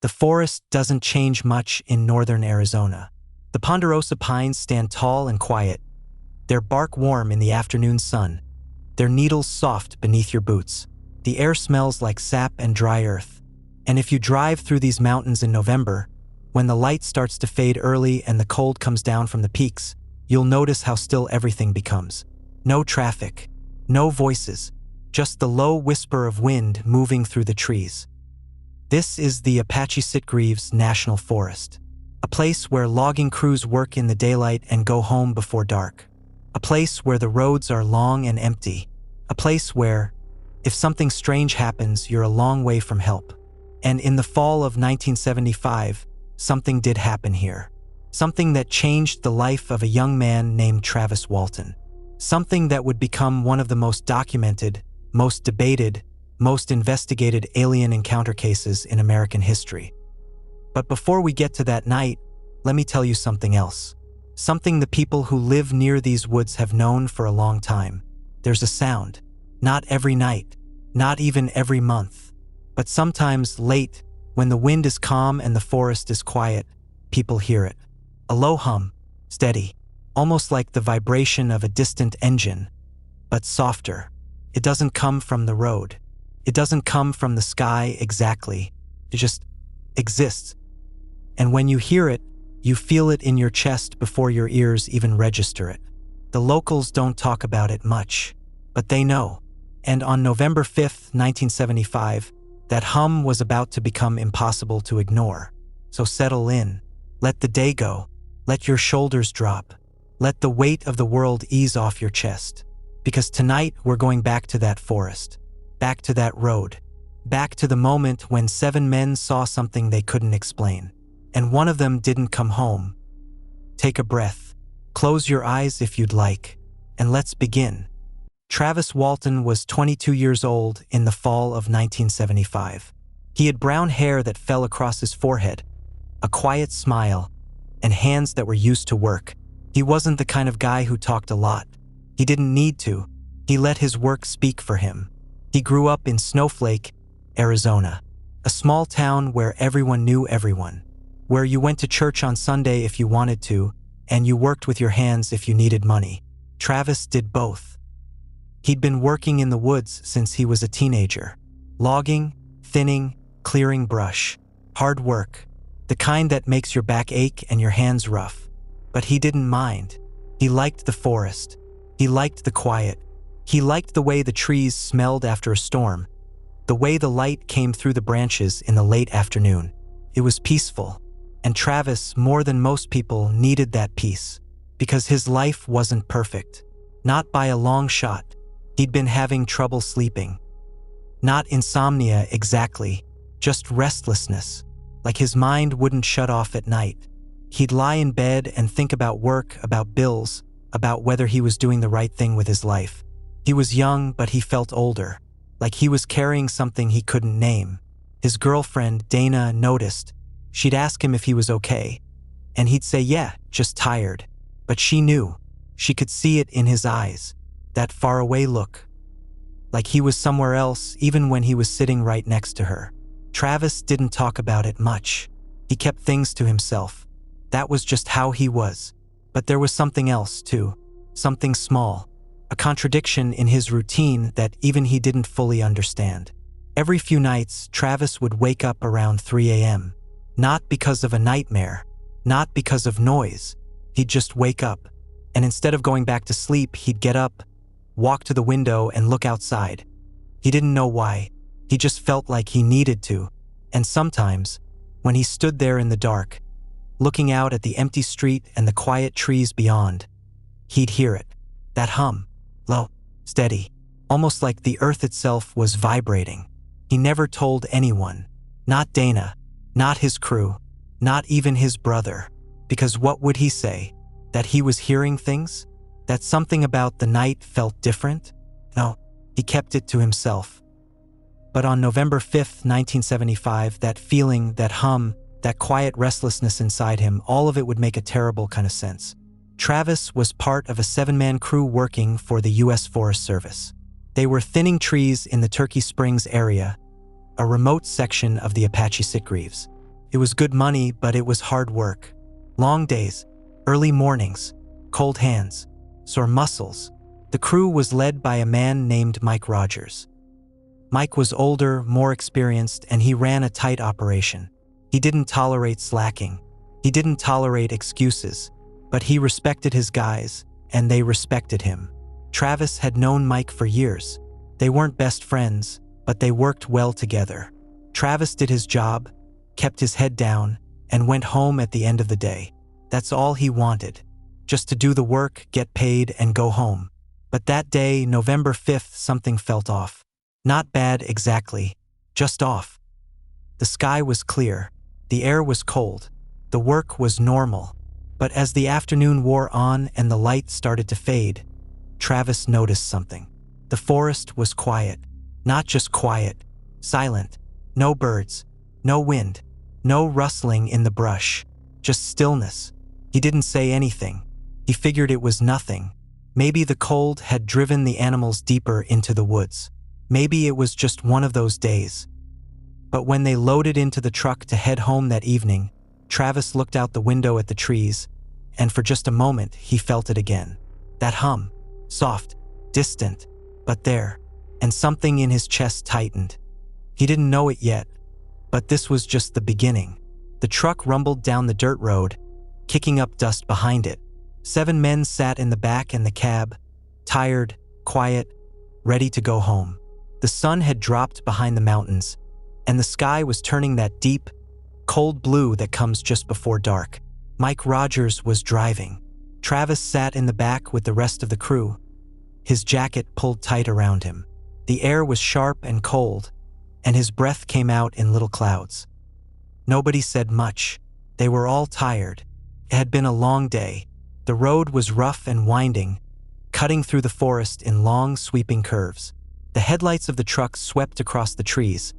The forest doesn't change much in northern Arizona. The ponderosa pines stand tall and quiet, their bark warm in the afternoon sun, their needles soft beneath your boots. The air smells like sap and dry earth. And if you drive through these mountains in November, when the light starts to fade early and the cold comes down from the peaks, you'll notice how still everything becomes. No traffic, no voices, just the low whisper of wind moving through the trees. This is the Apache Sitgreaves National Forest, a place where logging crews work in the daylight and go home before dark. A place where the roads are long and empty. A place where, if something strange happens, you're a long way from help. And in the fall of 1975, something did happen here. Something that changed the life of a young man named Travis Walton. Something that would become one of the most documented, most debated, most investigated alien encounter cases in American history. But before we get to that night, let me tell you something else. Something the people who live near these woods have known for a long time. There's a sound. Not every night, not even every month, but sometimes late, when the wind is calm and the forest is quiet, people hear it. A low hum, steady, almost like the vibration of a distant engine, but softer. It doesn't come from the road. It doesn't come from the sky exactly. It just exists. And when you hear it, you feel it in your chest before your ears even register it. The locals don't talk about it much, but they know. And on November 5th, 1975, that hum was about to become impossible to ignore. So settle in. Let the day go. Let your shoulders drop. Let the weight of the world ease off your chest. Because tonight we're going back to that forest. Back to that road. Back to the moment when 7 men saw something they couldn't explain. And one of them didn't come home. Take a breath. Close your eyes if you'd like. And let's begin. Travis Walton was 22 years old in the fall of 1975. He had brown hair that fell across his forehead, a quiet smile, and hands that were used to work. He wasn't the kind of guy who talked a lot. He didn't need to. He let his work speak for him. He grew up in Snowflake, Arizona, a small town where everyone knew everyone, where you went to church on Sunday if you wanted to, and you worked with your hands if you needed money. Travis did both. He'd been working in the woods since he was a teenager. Logging, thinning, clearing brush. Hard work. The kind that makes your back ache and your hands rough. But he didn't mind. He liked the forest. He liked the quiet. He liked the way the trees smelled after a storm. The way the light came through the branches in the late afternoon. It was peaceful. And Travis, more than most people, needed that peace. Because his life wasn't perfect. Not by a long shot. He'd been having trouble sleeping. Not insomnia exactly, just restlessness. Like his mind wouldn't shut off at night. He'd lie in bed and think about work, about bills, about whether he was doing the right thing with his life. He was young, but he felt older. Like he was carrying something he couldn't name. His girlfriend, Dana, noticed. She'd ask him if he was okay. And he'd say, yeah, just tired. But she knew. She could see it in his eyes. That faraway look. Like he was somewhere else even when he was sitting right next to her. Travis didn't talk about it much. He kept things to himself. That was just how he was. But there was something else too. Something small. A contradiction in his routine that even he didn't fully understand. Every few nights, Travis would wake up around 3 a.m. Not because of a nightmare. Not because of noise. He'd just wake up. And instead of going back to sleep, he'd get up, walk to the window and look outside. He didn't know why. He just felt like he needed to. And sometimes, when he stood there in the dark, looking out at the empty street and the quiet trees beyond, he'd hear it. That hum. Low, steady. Almost like the earth itself was vibrating. He never told anyone. Not Dana. Not his crew. Not even his brother. Because what would he say? That he was hearing things? That something about the night felt different? No, he kept it to himself. But on November 5th, 1975, that feeling, that hum, that quiet restlessness inside him, all of it would make a terrible kind of sense. Travis was part of a 7-man crew working for the U.S. Forest Service. They were thinning trees in the Turkey Springs area, a remote section of the Apache Sitgreaves. It was good money, but it was hard work. Long days, early mornings, cold hands, sore muscles. The crew was led by a man named Mike Rogers. Mike was older, more experienced, and he ran a tight operation. He didn't tolerate slacking. He didn't tolerate excuses, but he respected his guys, and they respected him. Travis had known Mike for years. They weren't best friends, but they worked well together. Travis did his job, kept his head down, and went home at the end of the day. That's all he wanted. Just to do the work, get paid, and go home. But that day, November 5th, something felt off. Not bad exactly, just off. The sky was clear. The air was cold. The work was normal. But as the afternoon wore on and the light started to fade, Travis noticed something. The forest was quiet. Not just quiet, silent. No birds, no wind, no rustling in the brush, just stillness. He didn't say anything. He figured it was nothing. Maybe the cold had driven the animals deeper into the woods. Maybe it was just one of those days. But when they loaded into the truck to head home that evening, Travis looked out the window at the trees, and for just a moment he felt it again. That hum, soft, distant, but there, and something in his chest tightened. He didn't know it yet, but this was just the beginning. The truck rumbled down the dirt road, kicking up dust behind it. 7 men sat in the back in the cab, tired, quiet, ready to go home. The sun had dropped behind the mountains, and the sky was turning that deep, cold blue that comes just before dark. Mike Rogers was driving. Travis sat in the back with the rest of the crew, his jacket pulled tight around him. The air was sharp and cold, and his breath came out in little clouds. Nobody said much. They were all tired. It had been a long day. The road was rough and winding, cutting through the forest in long, sweeping curves. The headlights of the truck swept across the trees,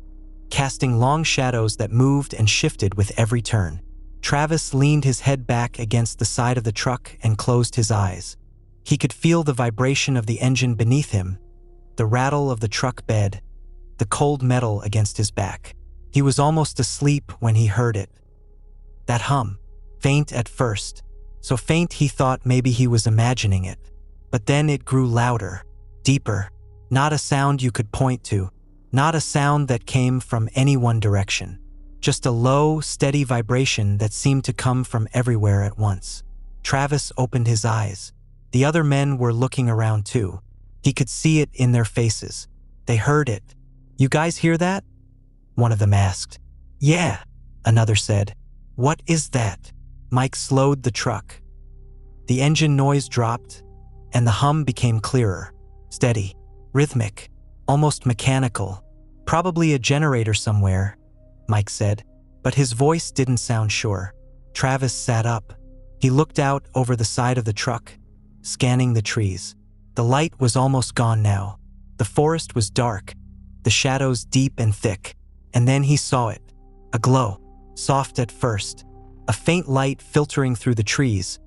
casting long shadows that moved and shifted with every turn. Travis leaned his head back against the side of the truck and closed his eyes. He could feel the vibration of the engine beneath him, the rattle of the truck bed, the cold metal against his back. He was almost asleep when he heard it. That hum, faint at first, so faint he thought maybe he was imagining it. But then it grew louder, deeper, not a sound you could point to, not a sound that came from any one direction. Just a low, steady vibration that seemed to come from everywhere at once. Travis opened his eyes. The other men were looking around too. He could see it in their faces. They heard it. "You guys hear that?" one of them asked. "Yeah," another said. "What is that?" Mike slowed the truck. The engine noise dropped, and the hum became clearer, steady, rhythmic, almost mechanical. "Probably a generator somewhere," Mike said, but his voice didn't sound sure. Travis sat up. He looked out over the side of the truck, scanning the trees. The light was almost gone now. The forest was dark, the shadows deep and thick. And then he saw it. A glow, soft at first. A faint light filtering through the trees,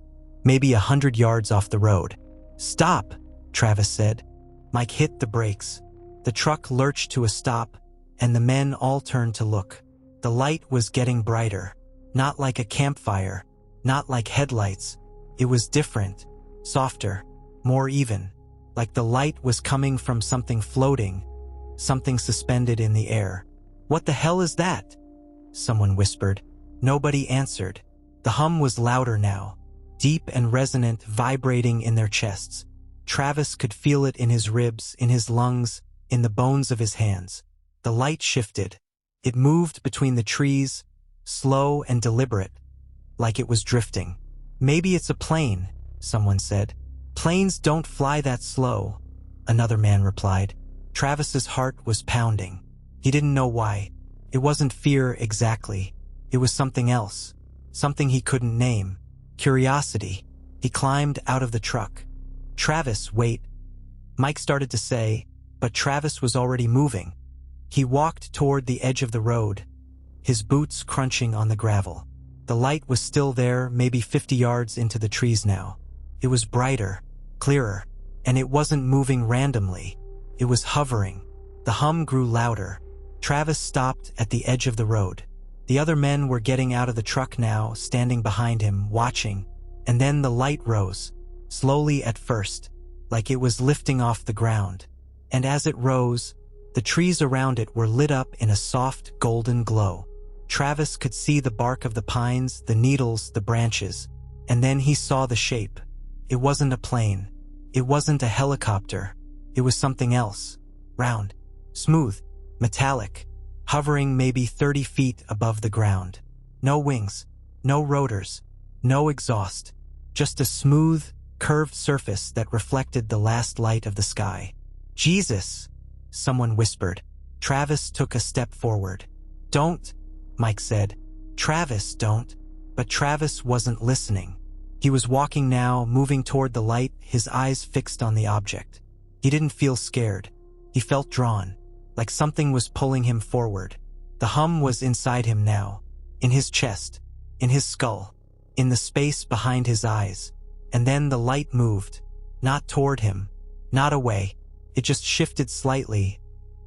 maybe 100 yards off the road. "Stop," Travis said. Mike hit the brakes. The truck lurched to a stop, and the men all turned to look. The light was getting brighter. Not like a campfire, not like headlights. It was different, softer, more even, like the light was coming from something floating, something suspended in the air. "What the hell is that?" someone whispered. Nobody answered. The hum was louder now, deep and resonant, vibrating in their chests. Travis could feel it in his ribs, in his lungs, in the bones of his hands. The light shifted. It moved between the trees, slow and deliberate, like it was drifting. "Maybe it's a plane," someone said. "Planes don't fly that slow," another man replied. Travis's heart was pounding. He didn't know why. It wasn't fear exactly. It was something else, something he couldn't name. Curiosity. He climbed out of the truck. "Travis, wait," Mike started to say, but Travis was already moving. He walked toward the edge of the road, his boots crunching on the gravel. The light was still there, maybe 50 yards into the trees now. It was brighter, clearer, and it wasn't moving randomly. It was hovering. The hum grew louder. Travis stopped at the edge of the road. The other men were getting out of the truck now, standing behind him, watching, and then the light rose, slowly at first, like it was lifting off the ground. And as it rose, the trees around it were lit up in a soft, golden glow. Travis could see the bark of the pines, the needles, the branches, and then he saw the shape. It wasn't a plane. It wasn't a helicopter. It was something else. Round, smooth, metallic, hovering maybe 30 feet above the ground. No wings, no rotors, no exhaust, just a smooth, curved surface that reflected the last light of the sky. "Jesus," someone whispered. Travis took a step forward. "Don't," Mike said. "Travis, don't." But Travis wasn't listening. He was walking now, moving toward the light, his eyes fixed on the object. He didn't feel scared. He felt drawn, like something was pulling him forward. The hum was inside him now, in his chest, in his skull, in the space behind his eyes. And then the light moved, not toward him, not away. It just shifted slightly,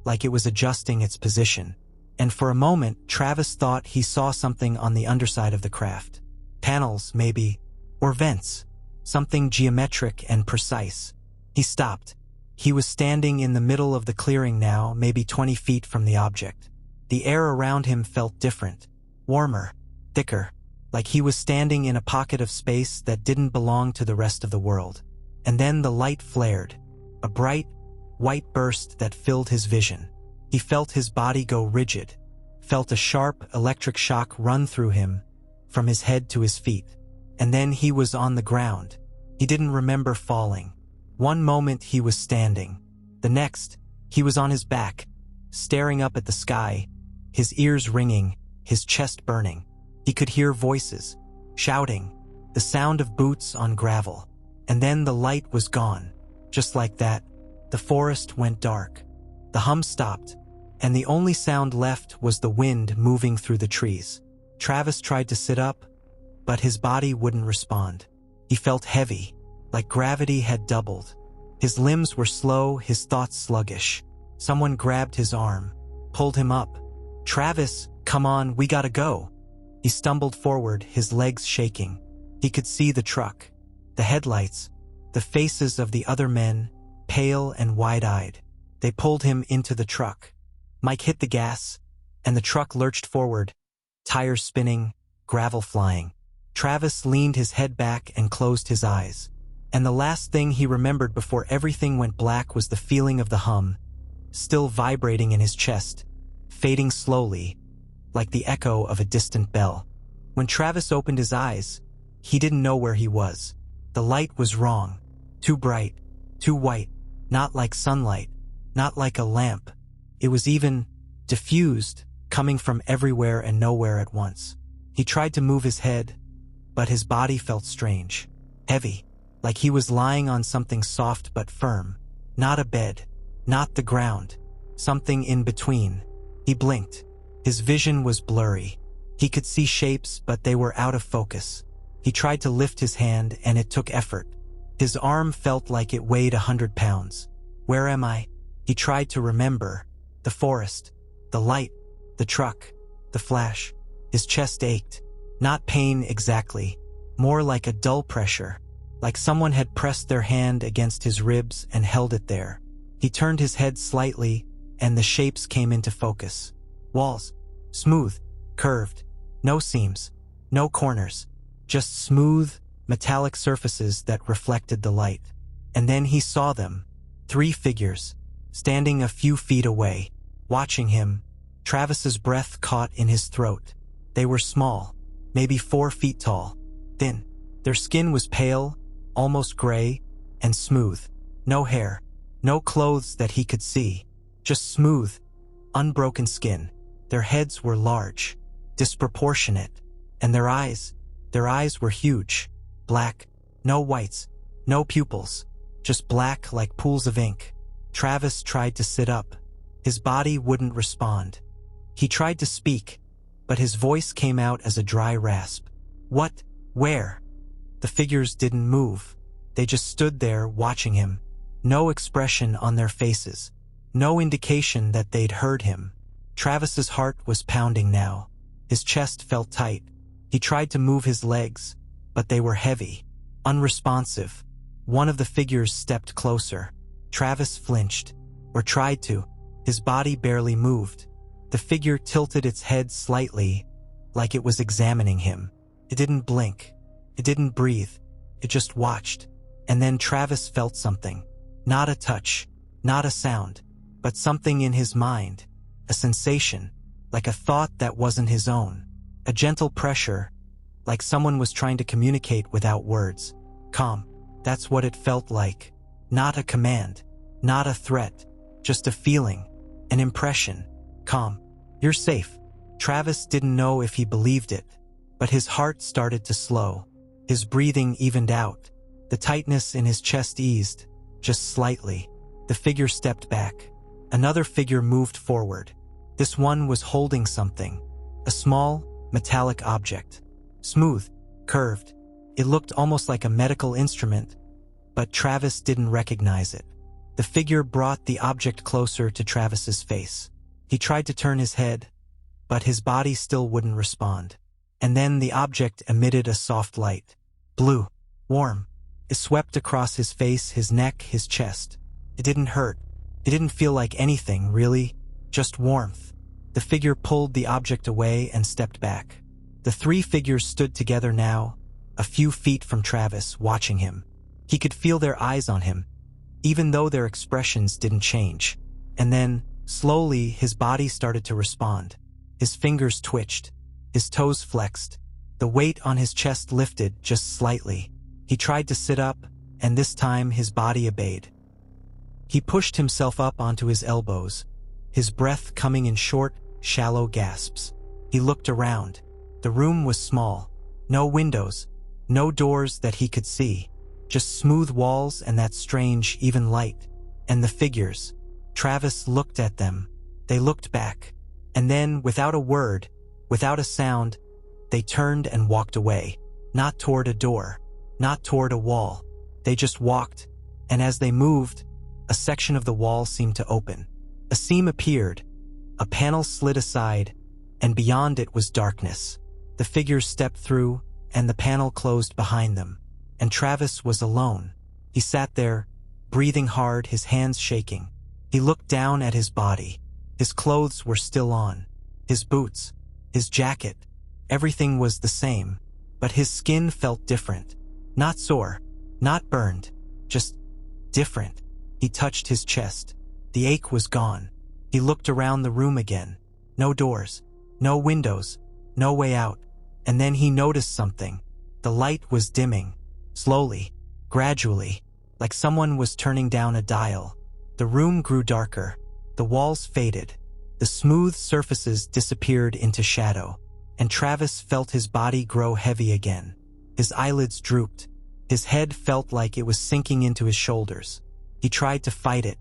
like it was adjusting its position. And for a moment, Travis thought he saw something on the underside of the craft. Panels, maybe, or vents, something geometric and precise. He stopped. He was standing in the middle of the clearing now, maybe 20 feet from the object. The air around him felt different, warmer, thicker, like he was standing in a pocket of space that didn't belong to the rest of the world. And then the light flared, a bright, white burst that filled his vision. He felt his body go rigid, felt a sharp electric shock run through him, from his head to his feet. And then he was on the ground. He didn't remember falling. One moment he was standing. The next, he was on his back, staring up at the sky, his ears ringing, his chest burning. He could hear voices, shouting, the sound of boots on gravel. And then the light was gone. Just like that, the forest went dark. The hum stopped, and the only sound left was the wind moving through the trees. Travis tried to sit up, but his body wouldn't respond. He felt heavy, like gravity had doubled. His limbs were slow, his thoughts sluggish. Someone grabbed his arm, pulled him up. "Travis, come on, we gotta go." He stumbled forward, his legs shaking. He could see the truck, the headlights, the faces of the other men, pale and wide-eyed. They pulled him into the truck. Mike hit the gas, and the truck lurched forward, tires spinning, gravel flying. Travis leaned his head back and closed his eyes. And the last thing he remembered before everything went black was the feeling of the hum, still vibrating in his chest, fading slowly, like the echo of a distant bell. When Travis opened his eyes, he didn't know where he was. The light was wrong, too bright, too white, not like sunlight, not like a lamp. It was even diffused, coming from everywhere and nowhere at once. He tried to move his head, but his body felt strange, heavy, like he was lying on something soft but firm. Not a bed, not the ground, something in between. He blinked. His vision was blurry. He could see shapes, but they were out of focus. He tried to lift his hand, and it took effort. His arm felt like it weighed 100 pounds. Where am I? He tried to remember. The forest, the light, the truck, the flash. His chest ached. Not pain exactly, more like a dull pressure, like someone had pressed their hand against his ribs and held it there. He turned his head slightly, and the shapes came into focus. Walls, smooth, curved, no seams, no corners, just smooth, metallic surfaces that reflected the light. And then he saw them, 3 figures, standing a few feet away, watching him. Travis's breath caught in his throat. They were small, maybe 4 feet tall, thin. Their skin was pale, almost gray, and smooth. No hair, no clothes that he could see, just smooth, unbroken skin. Their heads were large, disproportionate, and their eyes were huge, black, no whites, no pupils, just black like pools of ink. Travis tried to sit up. His body wouldn't respond. He tried to speak, but his voice came out as a dry rasp. "What? Where?" The figures didn't move. They just stood there watching him. No expression on their faces. No indication that they'd heard him. Travis's heart was pounding now. His chest felt tight. He tried to move his legs, but they were heavy, unresponsive. One of the figures stepped closer. Travis flinched, or tried to. His body barely moved. The figure tilted its head slightly, like it was examining him. It didn't blink. It didn't breathe. It just watched. And then Travis felt something. Not a touch, not a sound, but something in his mind. A sensation, like a thought that wasn't his own. A gentle pressure, like someone was trying to communicate without words. Calm, that's what it felt like. Not a command, not a threat, just a feeling, an impression. Calm, you're safe. Travis didn't know if he believed it, but his heart started to slow. His breathing evened out. The tightness in his chest eased, just slightly. The figure stepped back. Another figure moved forward. This one was holding something. A small, metallic object. Smooth, curved. It looked almost like a medical instrument, but Travis didn't recognize it. The figure brought the object closer to Travis's face. He tried to turn his head, but his body still wouldn't respond. And then the object emitted a soft light. Blue, warm. It swept across his face, his neck, his chest. It didn't hurt. It didn't feel like anything, really. Just warmth. The figure pulled the object away and stepped back. The three figures stood together now, a few feet from Travis, watching him. He could feel their eyes on him, even though their expressions didn't change. And then, slowly, his body started to respond. His fingers twitched. His toes flexed. The weight on his chest lifted just slightly. He tried to sit up, and this time his body obeyed. He pushed himself up onto his elbows, his breath coming in short, shallow gasps. He looked around. The room was small. No windows, no doors that he could see. Just smooth walls and that strange, even light. And the figures. Travis looked at them. They looked back. And then, without a word, without a sound, they turned and walked away. Not toward a door, not toward a wall. They just walked, and as they moved, a section of the wall seemed to open. A seam appeared, a panel slid aside, and beyond it was darkness. The figures stepped through, and the panel closed behind them. And Travis was alone. He sat there, breathing hard, his hands shaking. He looked down at his body. His clothes were still on. His boots, his jacket, everything was the same. But his skin felt different. Not sore, not burned, just different. He touched his chest. The ache was gone. He looked around the room again. No doors, no windows, no way out. And then he noticed something. The light was dimming. Slowly, gradually, like someone was turning down a dial. The room grew darker. The walls faded. The smooth surfaces disappeared into shadow. And Travis felt his body grow heavy again. His eyelids drooped. His head felt like it was sinking into his shoulders. He tried to fight it,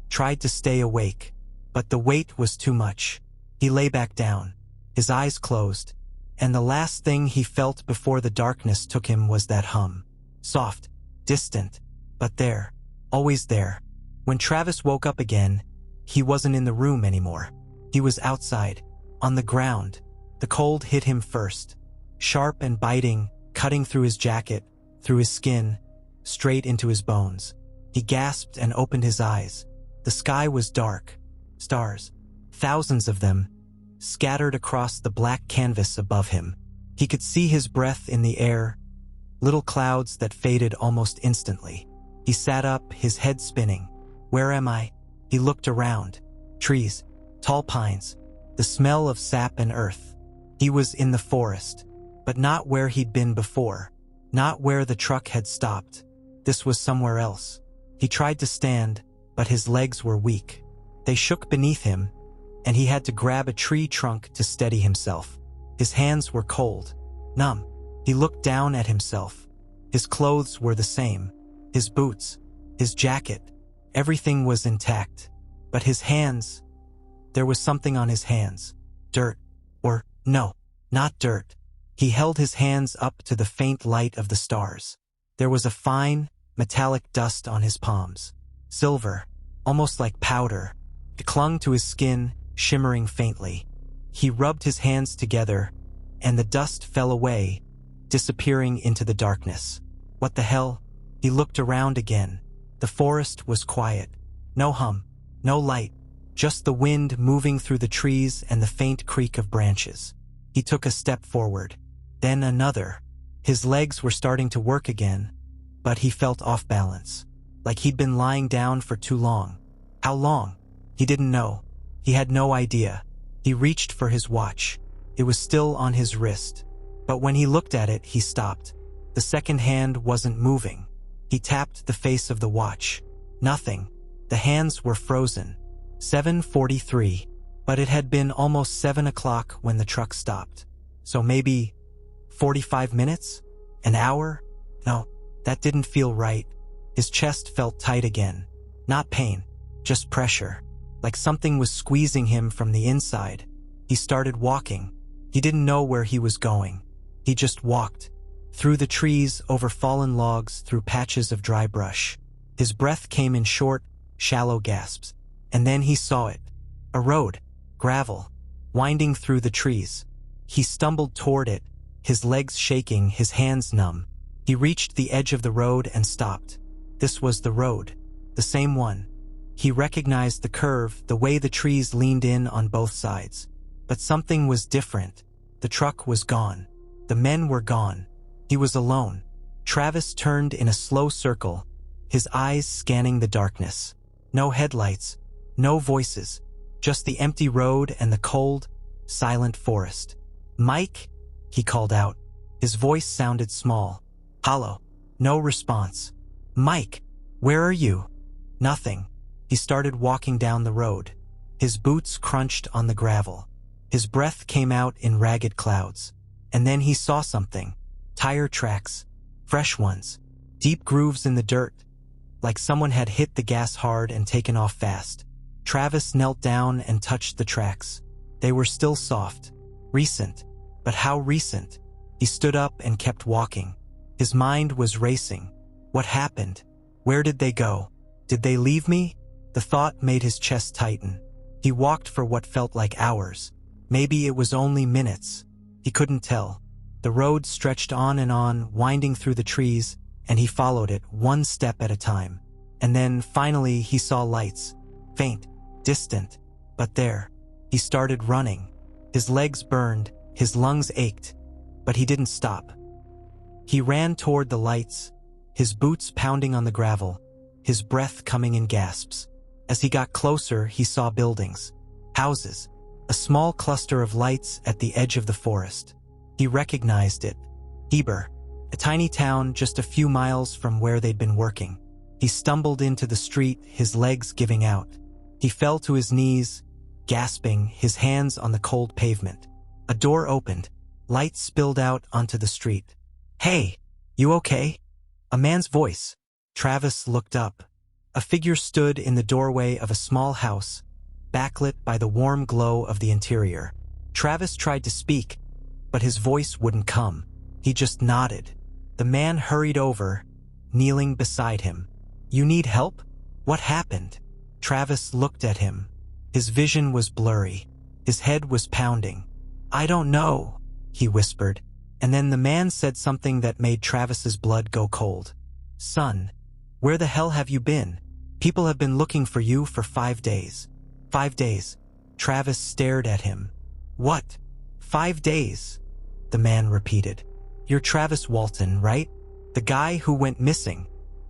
tried to stay awake, but the weight was too much. He lay back down, his eyes closed, and the last thing he felt before the darkness took him was that hum. Soft, distant, but there, always there. When Travis woke up again, he wasn't in the room anymore. He was outside, on the ground. The cold hit him first, sharp and biting, cutting through his jacket, through his skin, straight into his bones. He gasped and opened his eyes. The sky was dark. Stars, thousands of them, scattered across the black canvas above him. He could see his breath in the air, little clouds that faded almost instantly. He sat up, his head spinning. Where am I? He looked around. Trees, tall pines, the smell of sap and earth. He was in the forest, but not where he'd been before, not where the truck had stopped. This was somewhere else. He tried to stand, but his legs were weak. They shook beneath him, and he had to grab a tree trunk to steady himself. His hands were cold, numb. He looked down at himself. His clothes were the same. His boots, his jacket, everything was intact. But his hands, there was something on his hands. Dirt, or no, not dirt. He held his hands up to the faint light of the stars. There was a fine, metallic dust on his palms. Silver, almost like powder. It clung to his skin, shimmering faintly. He rubbed his hands together, and the dust fell away, disappearing into the darkness. What the hell? He looked around again. The forest was quiet. No hum, no light, just the wind moving through the trees and the faint creak of branches. He took a step forward, then another. His legs were starting to work again, but he felt off balance, like he'd been lying down for too long. How long? He didn't know. He had no idea. He reached for his watch. It was still on his wrist, but when he looked at it, he stopped. The second hand wasn't moving. He tapped the face of the watch. Nothing. The hands were frozen. 7:43, but it had been almost 7 o'clock when the truck stopped. So maybe 45 minutes? An hour? No, that didn't feel right. His chest felt tight again. Not pain, just pressure, like something was squeezing him from the inside. He started walking. He didn't know where he was going. He just walked. Through the trees, over fallen logs, through patches of dry brush. His breath came in short, shallow gasps. And then he saw it. A road, gravel, winding through the trees. He stumbled toward it, his legs shaking, his hands numb. He reached the edge of the road and stopped. This was the road, the same one. He recognized the curve, the way the trees leaned in on both sides. But something was different. The truck was gone. The men were gone. He was alone. Travis turned in a slow circle, his eyes scanning the darkness. No headlights, no voices, just the empty road and the cold, silent forest. "Mike?" he called out. His voice sounded small, hollow. No response. "Mike, where are you?" Nothing. He started walking down the road. His boots crunched on the gravel. His breath came out in ragged clouds. And then he saw something. Tire tracks. Fresh ones. Deep grooves in the dirt. Like someone had hit the gas hard and taken off fast. Travis knelt down and touched the tracks. They were still soft. Recent. But how recent? He stood up and kept walking. His mind was racing. What happened? Where did they go? Did they leave me? The thought made his chest tighten. He walked for what felt like hours. Maybe it was only minutes. He couldn't tell. The road stretched on, winding through the trees, and he followed it one step at a time. And then, finally, he saw lights. Faint, distant, but there. He started running. His legs burned, his lungs ached, but he didn't stop. He ran toward the lights, his boots pounding on the gravel, his breath coming in gasps. As he got closer, he saw buildings, houses, a small cluster of lights at the edge of the forest. He recognized it. Heber, a tiny town just a few miles from where they'd been working. He stumbled into the street, his legs giving out. He fell to his knees, gasping, his hands on the cold pavement. A door opened. Light spilled out onto the street. "Hey, you okay?" A man's voice. Travis looked up. A figure stood in the doorway of a small house, backlit by the warm glow of the interior. Travis tried to speak, but his voice wouldn't come. He just nodded. The man hurried over, kneeling beside him. "You need help? What happened?" Travis looked at him. His vision was blurry. His head was pounding. "I don't know," he whispered. And then the man said something that made Travis's blood go cold. "Son, where the hell have you been? People have been looking for you for 5 days. 5 days. Travis stared at him. "What? 5 days?" The man repeated. "You're Travis Walton, right? The guy who went missing."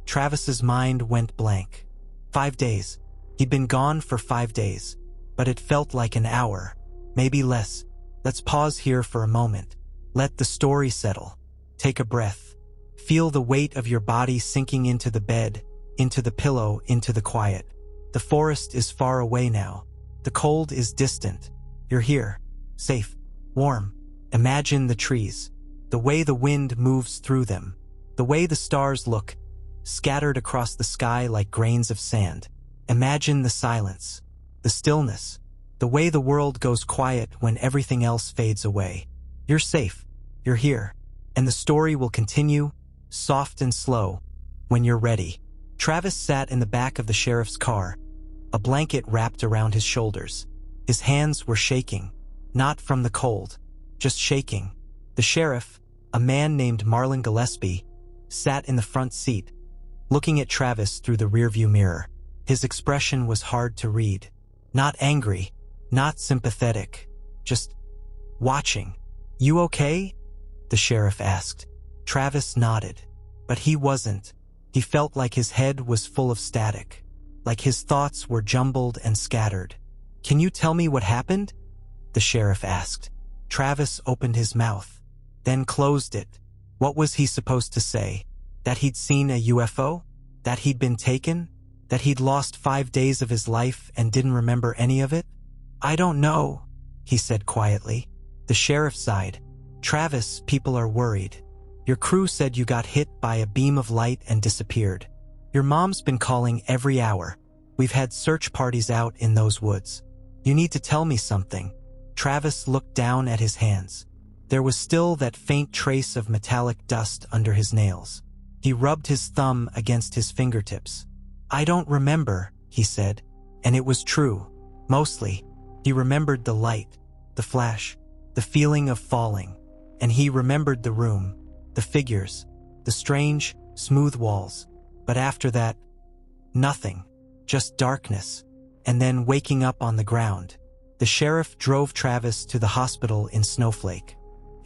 Travis's mind went blank. 5 days. He'd been gone for 5 days, but it felt like an hour, maybe less. Let's pause here for a moment. Let the story settle. Take a breath. Feel the weight of your body sinking into the bed, into the pillow, into the quiet. The forest is far away now. The cold is distant. You're here, safe, warm. Imagine the trees, the way the wind moves through them, the way the stars look, scattered across the sky like grains of sand. Imagine the silence, the stillness, the way the world goes quiet when everything else fades away. You're safe, you're here, and the story will continue, soft and slow, when you're ready. Travis sat in the back of the sheriff's car, a blanket wrapped around his shoulders. His hands were shaking, not from the cold, just shaking. The sheriff, a man named Marlon Gillespie, sat in the front seat, looking at Travis through the rearview mirror. His expression was hard to read. Not angry, not sympathetic, just watching. "You okay?" the sheriff asked. Travis nodded, but he wasn't. He felt like his head was full of static, like his thoughts were jumbled and scattered. "Can you tell me what happened?" the sheriff asked. Travis opened his mouth, then closed it. What was he supposed to say? That he'd seen a UFO? That he'd been taken? That he'd lost 5 days of his life and didn't remember any of it? "I don't know," he said quietly. The sheriff sighed. "Travis, people are worried. Your crew said you got hit by a beam of light and disappeared. Your mom's been calling every hour. We've had search parties out in those woods. You need to tell me something." Travis looked down at his hands. There was still that faint trace of metallic dust under his nails. He rubbed his thumb against his fingertips. "I don't remember," he said, and it was true. Mostly, he remembered the light, the flash, the feeling of falling, and he remembered the room, the figures, the strange, smooth walls. But after that, nothing, just darkness, and then waking up on the ground. The sheriff drove Travis to the hospital in Snowflake.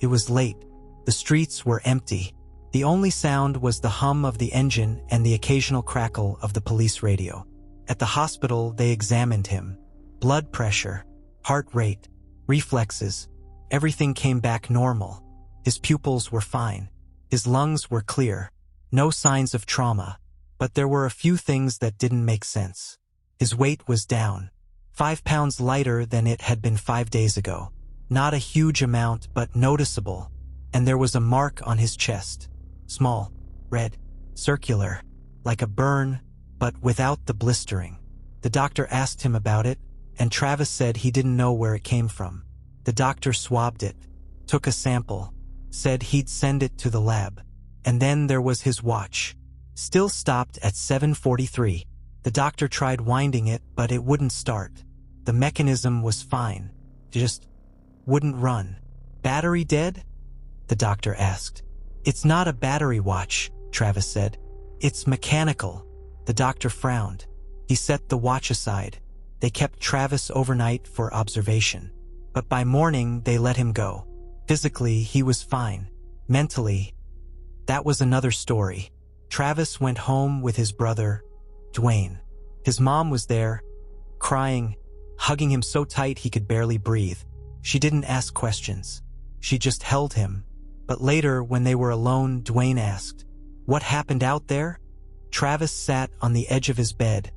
It was late. The streets were empty. The only sound was the hum of the engine and the occasional crackle of the police radio. At the hospital, they examined him. Blood pressure, heart rate, reflexes, everything came back normal. His pupils were fine. His lungs were clear. No signs of trauma. But there were a few things that didn't make sense. His weight was down. 5 pounds lighter than it had been 5 days ago. Not a huge amount, but noticeable. And there was a mark on his chest. Small, red, circular, like a burn, but without the blistering. The doctor asked him about it, and Travis said he didn't know where it came from. The doctor swabbed it, took a sample, said he'd send it to the lab. And then there was his watch. Still stopped at 7:43. The doctor tried winding it, but it wouldn't start. The mechanism was fine. It just wouldn't run. "Battery dead?" the doctor asked. "It's not a battery watch," Travis said. "It's mechanical." The doctor frowned. He set the watch aside. They kept Travis overnight for observation. But by morning, they let him go. Physically, he was fine. Mentally, that was another story. Travis went home with his brother, Dwayne. His mom was there, crying, hugging him so tight he could barely breathe. She didn't ask questions. She just held him. But later, when they were alone, Dwayne asked, "What happened out there?" Travis sat on the edge of his bed,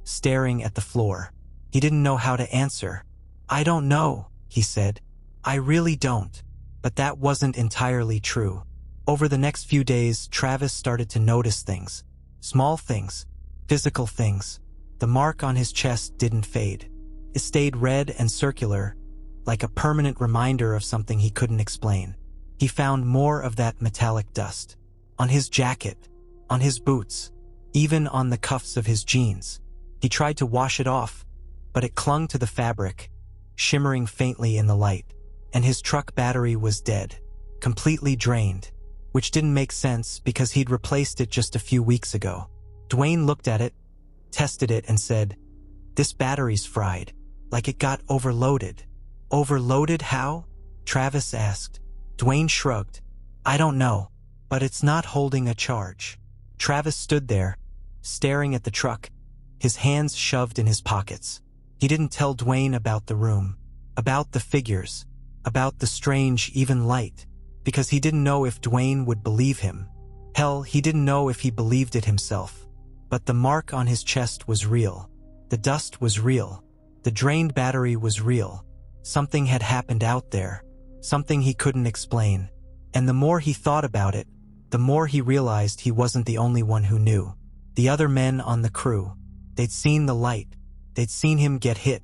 staring at the floor. He didn't know how to answer. "I don't know," he said. "I really don't." But that wasn't entirely true. Over the next few days, Travis started to notice things. Small things. Physical things. The mark on his chest didn't fade. It stayed red and circular, like a permanent reminder of something he couldn't explain. He found more of that metallic dust. On his jacket, on his boots, even on the cuffs of his jeans. He tried to wash it off, but it clung to the fabric, shimmering faintly in the light. And his truck battery was dead, completely drained, which didn't make sense because he'd replaced it just a few weeks ago. Dwayne looked at it, tested it, and said, "This battery's fried, like it got overloaded." "Overloaded how?" Travis asked. Dwayne shrugged. "I don't know, but it's not holding a charge." Travis stood there, staring at the truck, his hands shoved in his pockets. He didn't tell Dwayne about the room, about the figures, about the strange, even light, because he didn't know if Dwayne would believe him. Hell, he didn't know if he believed it himself. But the mark on his chest was real. The dust was real. The drained battery was real. Something had happened out there, something he couldn't explain. And the more he thought about it, the more he realized he wasn't the only one who knew. The other men on the crew, they'd seen the light. They'd seen him get hit.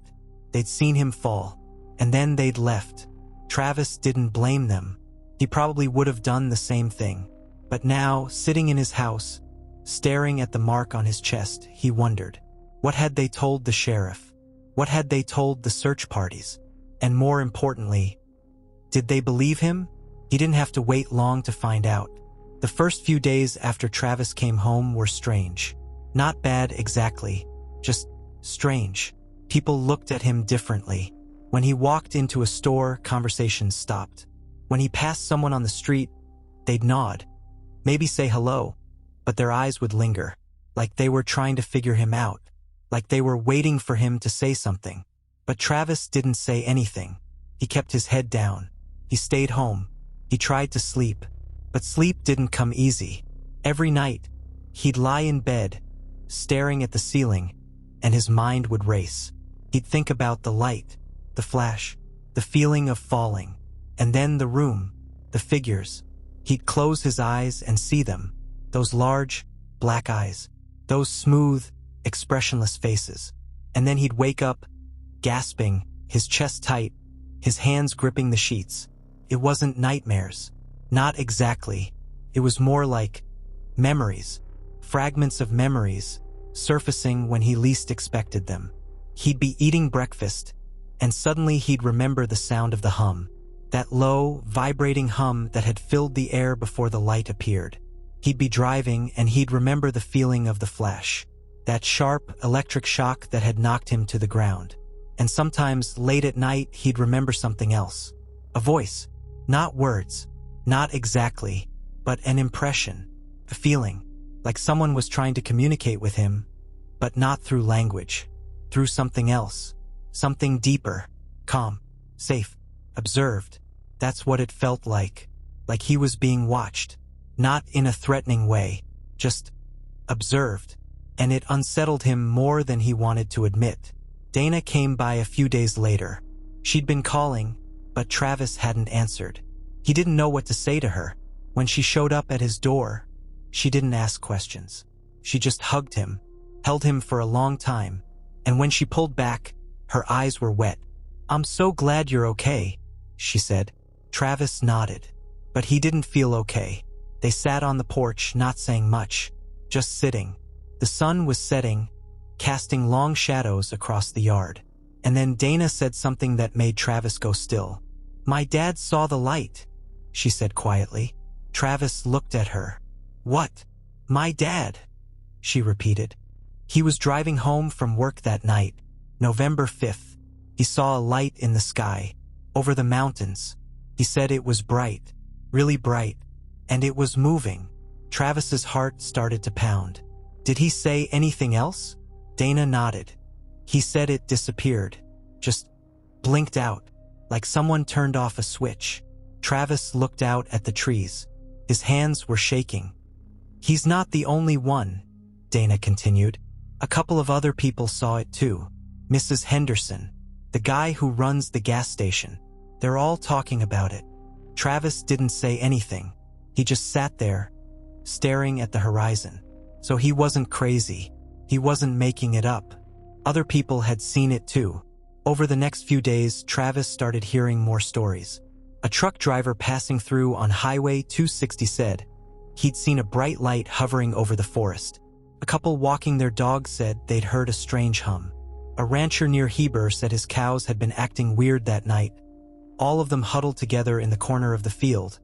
They'd seen him fall. And then they'd left. Travis didn't blame them. He probably would have done the same thing. But now, sitting in his house, staring at the mark on his chest, he wondered, what had they told the sheriff? What had they told the search parties? And more importantly, did they believe him? He didn't have to wait long to find out. The first few days after Travis came home were strange. Not bad exactly, just strange. People looked at him differently. When he walked into a store, conversations stopped. When he passed someone on the street, they'd nod, maybe say hello, but their eyes would linger, like they were trying to figure him out, like they were waiting for him to say something. But Travis didn't say anything. He kept his head down. He stayed home. He tried to sleep, but sleep didn't come easy. Every night, he'd lie in bed, staring at the ceiling, and his mind would race. He'd think about the light, the flash, the feeling of falling, and then the room, the figures. He'd close his eyes and see them, those large, black eyes, those smooth, expressionless faces. And then he'd wake up, gasping, his chest tight, his hands gripping the sheets. It wasn't nightmares. Not exactly. It was more like memories, fragments of memories, surfacing when he least expected them. He'd be eating breakfast, and suddenly he'd remember the sound of the hum, that low, vibrating hum that had filled the air before the light appeared. He'd be driving, and he'd remember the feeling of the flash, that sharp, electric shock that had knocked him to the ground. And sometimes, late at night, he'd remember something else. A voice. Not words. Not exactly. But an impression. A feeling. Like someone was trying to communicate with him, but not through language. Through something else. Something deeper. Calm. Safe. Observed. That's what it felt like. Like he was being watched. Not in a threatening way. Just observed. And it unsettled him more than he wanted to admit. Dana came by a few days later. She'd been calling, but Travis hadn't answered. He didn't know what to say to her. When she showed up at his door, she didn't ask questions. She just hugged him, held him for a long time, and when she pulled back, her eyes were wet. "I'm so glad you're okay," she said. Travis nodded, but he didn't feel okay. They sat on the porch, not saying much, just sitting. The sun was setting, casting long shadows across the yard. And then Dana said something that made Travis go still. "My dad saw the light," she said quietly. Travis looked at her. "What? My dad?" she repeated. He was driving home from work that night, November 5th. He saw a light in the sky, over the mountains. He said it was bright, really bright, and it was moving. Travis's heart started to pound. Did he say anything else? Dana nodded. He said it disappeared, just blinked out, like someone turned off a switch. Travis looked out at the trees. His hands were shaking. "He's not the only one," Dana continued. "A couple of other people saw it too. Mrs. Henderson, the guy who runs the gas station. They're all talking about it." Travis didn't say anything. He just sat there, staring at the horizon. So he wasn't crazy. He wasn't making it up. Other people had seen it too. Over the next few days, Travis started hearing more stories. A truck driver passing through on Highway 260 said he'd seen a bright light hovering over the forest. A couple walking their dogs said they'd heard a strange hum. A rancher near Heber said his cows had been acting weird that night. All of them huddled together in the corner of the field,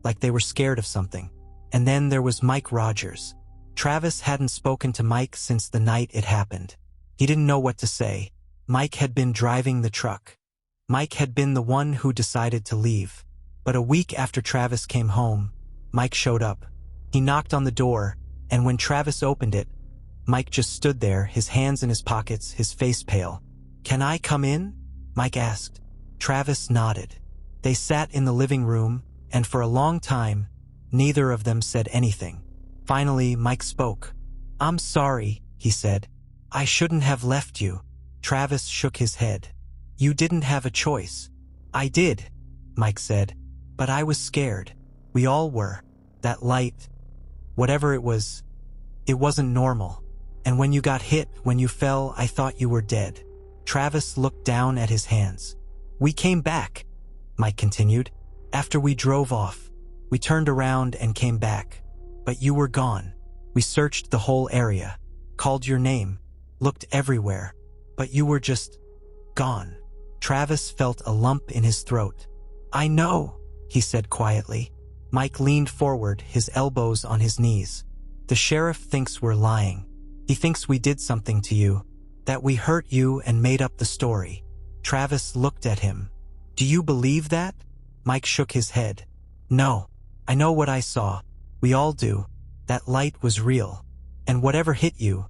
like they were scared of something. And then there was Mike Rogers. Travis hadn't spoken to Mike since the night it happened. He didn't know what to say. Mike had been driving the truck. Mike had been the one who decided to leave. But a week after Travis came home, Mike showed up. He knocked on the door, and when Travis opened it, Mike just stood there, his hands in his pockets, his face pale. "Can I come in?" Mike asked. Travis nodded. They sat in the living room, and for a long time, neither of them said anything. Finally, Mike spoke. "I'm sorry," he said. "I shouldn't have left you." Travis shook his head. "You didn't have a choice." "I did," Mike said. "But I was scared. We all were. That light, whatever it wasn't normal. And when you got hit, when you fell, I thought you were dead." Travis looked down at his hands. "We came back," Mike continued. "After we drove off, we turned around and came back. But you were gone. We searched the whole area, called your name, looked everywhere, but you were just gone." Travis felt a lump in his throat. "I know," he said quietly. Mike leaned forward, his elbows on his knees. The sheriff thinks we're lying. He thinks we did something to you, that we hurt you and made up the story. Travis looked at him. Do you believe that? Mike shook his head. No. I know what I saw. We all do. That light was real. And whatever hit you,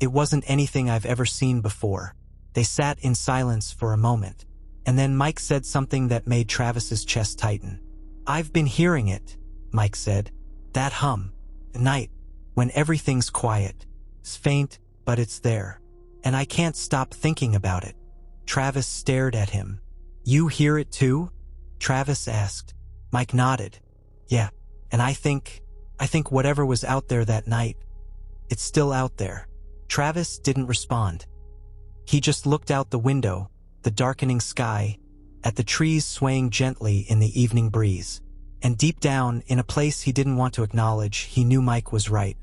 it wasn't anything I've ever seen before. They sat in silence for a moment, and then Mike said something that made Travis's chest tighten. I've been hearing it, Mike said. That hum. At night, when everything's quiet. It's faint, but it's there. And I can't stop thinking about it. Travis stared at him. You hear it too? Travis asked. Mike nodded. Yeah, and I think whatever was out there that night, it's still out there. Travis didn't respond. He just looked out the window, the darkening sky, at the trees swaying gently in the evening breeze. And deep down, in a place he didn't want to acknowledge, he knew Mike was right.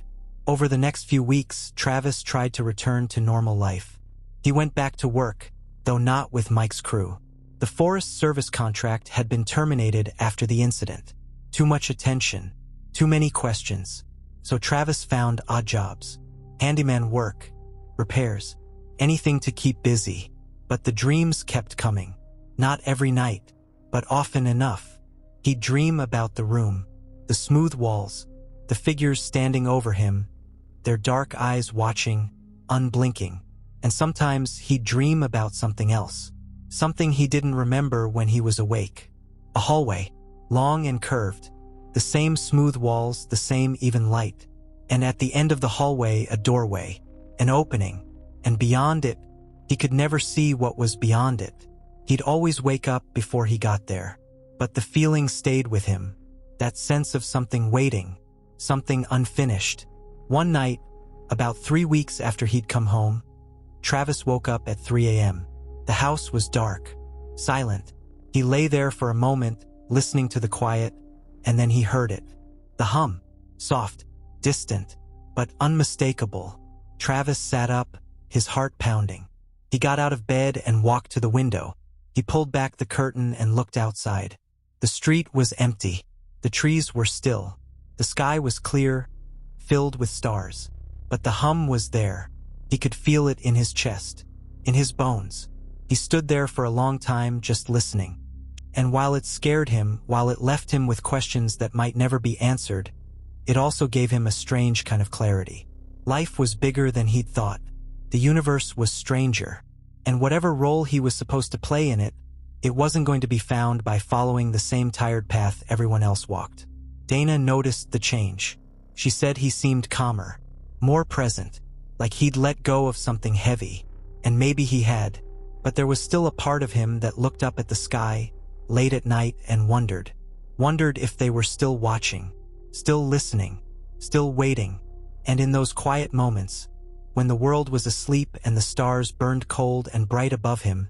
Over the next few weeks, Travis tried to return to normal life. He went back to work, though not with Mike's crew. The Forest Service contract had been terminated after the incident. Too much attention, too many questions. So Travis found odd jobs. Handyman work, repairs, anything to keep busy. But the dreams kept coming. Not every night, but often enough. He'd dream about the room, the smooth walls, the figures standing over him, their dark eyes watching, unblinking. And sometimes he'd dream about something else. Something he didn't remember when he was awake. A hallway, long and curved. The same smooth walls, the same even light. And at the end of the hallway, a doorway, an opening. And beyond it, he could never see what was beyond it. He'd always wake up before he got there. But the feeling stayed with him. That sense of something waiting, something unfinished. One night, about 3 weeks after he'd come home, Travis woke up at 3 a.m. The house was dark, silent. He lay there for a moment, listening to the quiet, and then he heard it. The hum, soft, distant, but unmistakable. Travis sat up, his heart pounding. He got out of bed and walked to the window. He pulled back the curtain and looked outside. The street was empty. The trees were still. The sky was clear, filled with stars. But the hum was there. He could feel it in his chest, in his bones. He stood there for a long time just listening. And while it scared him, while it left him with questions that might never be answered, it also gave him a strange kind of clarity. Life was bigger than he'd thought. The universe was stranger. And whatever role he was supposed to play in it, it wasn't going to be found by following the same tired path everyone else walked. Dana noticed the change. She said he seemed calmer, more present, like he'd let go of something heavy. And maybe he had, but there was still a part of him that looked up at the sky, late at night, and wondered if they were still watching, still listening, still waiting. And in those quiet moments, when the world was asleep and the stars burned cold and bright above him,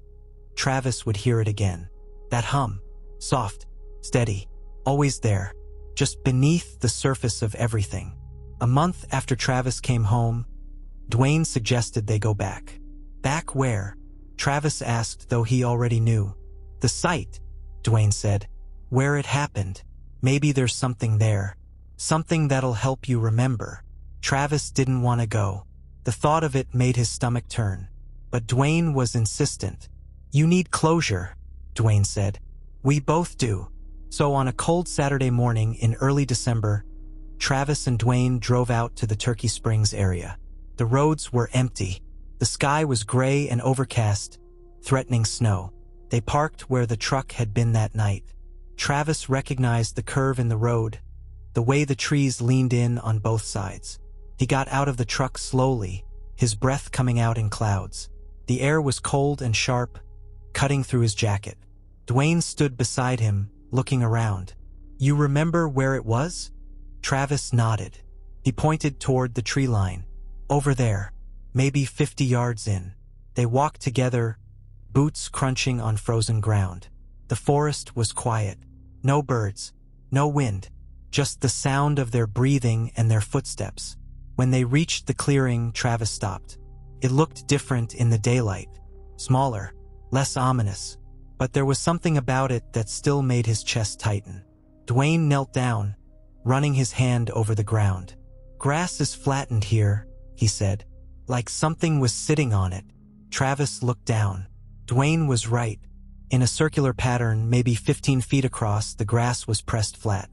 Travis would hear it again. That hum, soft, steady, always there, just beneath the surface of everything. A month after Travis came home, Dwayne suggested they go back. Back where? Travis asked, though he already knew. The site, Dwayne said. Where it happened. Maybe there's something there. Something that'll help you remember. Travis didn't want to go. The thought of it made his stomach turn. But Dwayne was insistent. You need closure, Dwayne said. We both do. So on a cold Saturday morning in early December, Travis and Dwayne drove out to the Turkey Springs area. The roads were empty. The sky was gray and overcast, threatening snow. They parked where the truck had been that night. Travis recognized the curve in the road, the way the trees leaned in on both sides. He got out of the truck slowly, his breath coming out in clouds. The air was cold and sharp, cutting through his jacket. Dwayne stood beside him, looking around. You remember where it was? Travis nodded. He pointed toward the tree line. Over there, maybe 50 yards in. They walked together, boots crunching on frozen ground. The forest was quiet. No birds, no wind, just the sound of their breathing and their footsteps. When they reached the clearing, Travis stopped. It looked different in the daylight. Smaller, less ominous. but there was something about it that still made his chest tighten. Dwayne knelt down, running his hand over the ground. "Grass is flattened here," he said, like something was sitting on it. Travis looked down. Dwayne was right. In a circular pattern, maybe 15 feet across, the grass was pressed flat.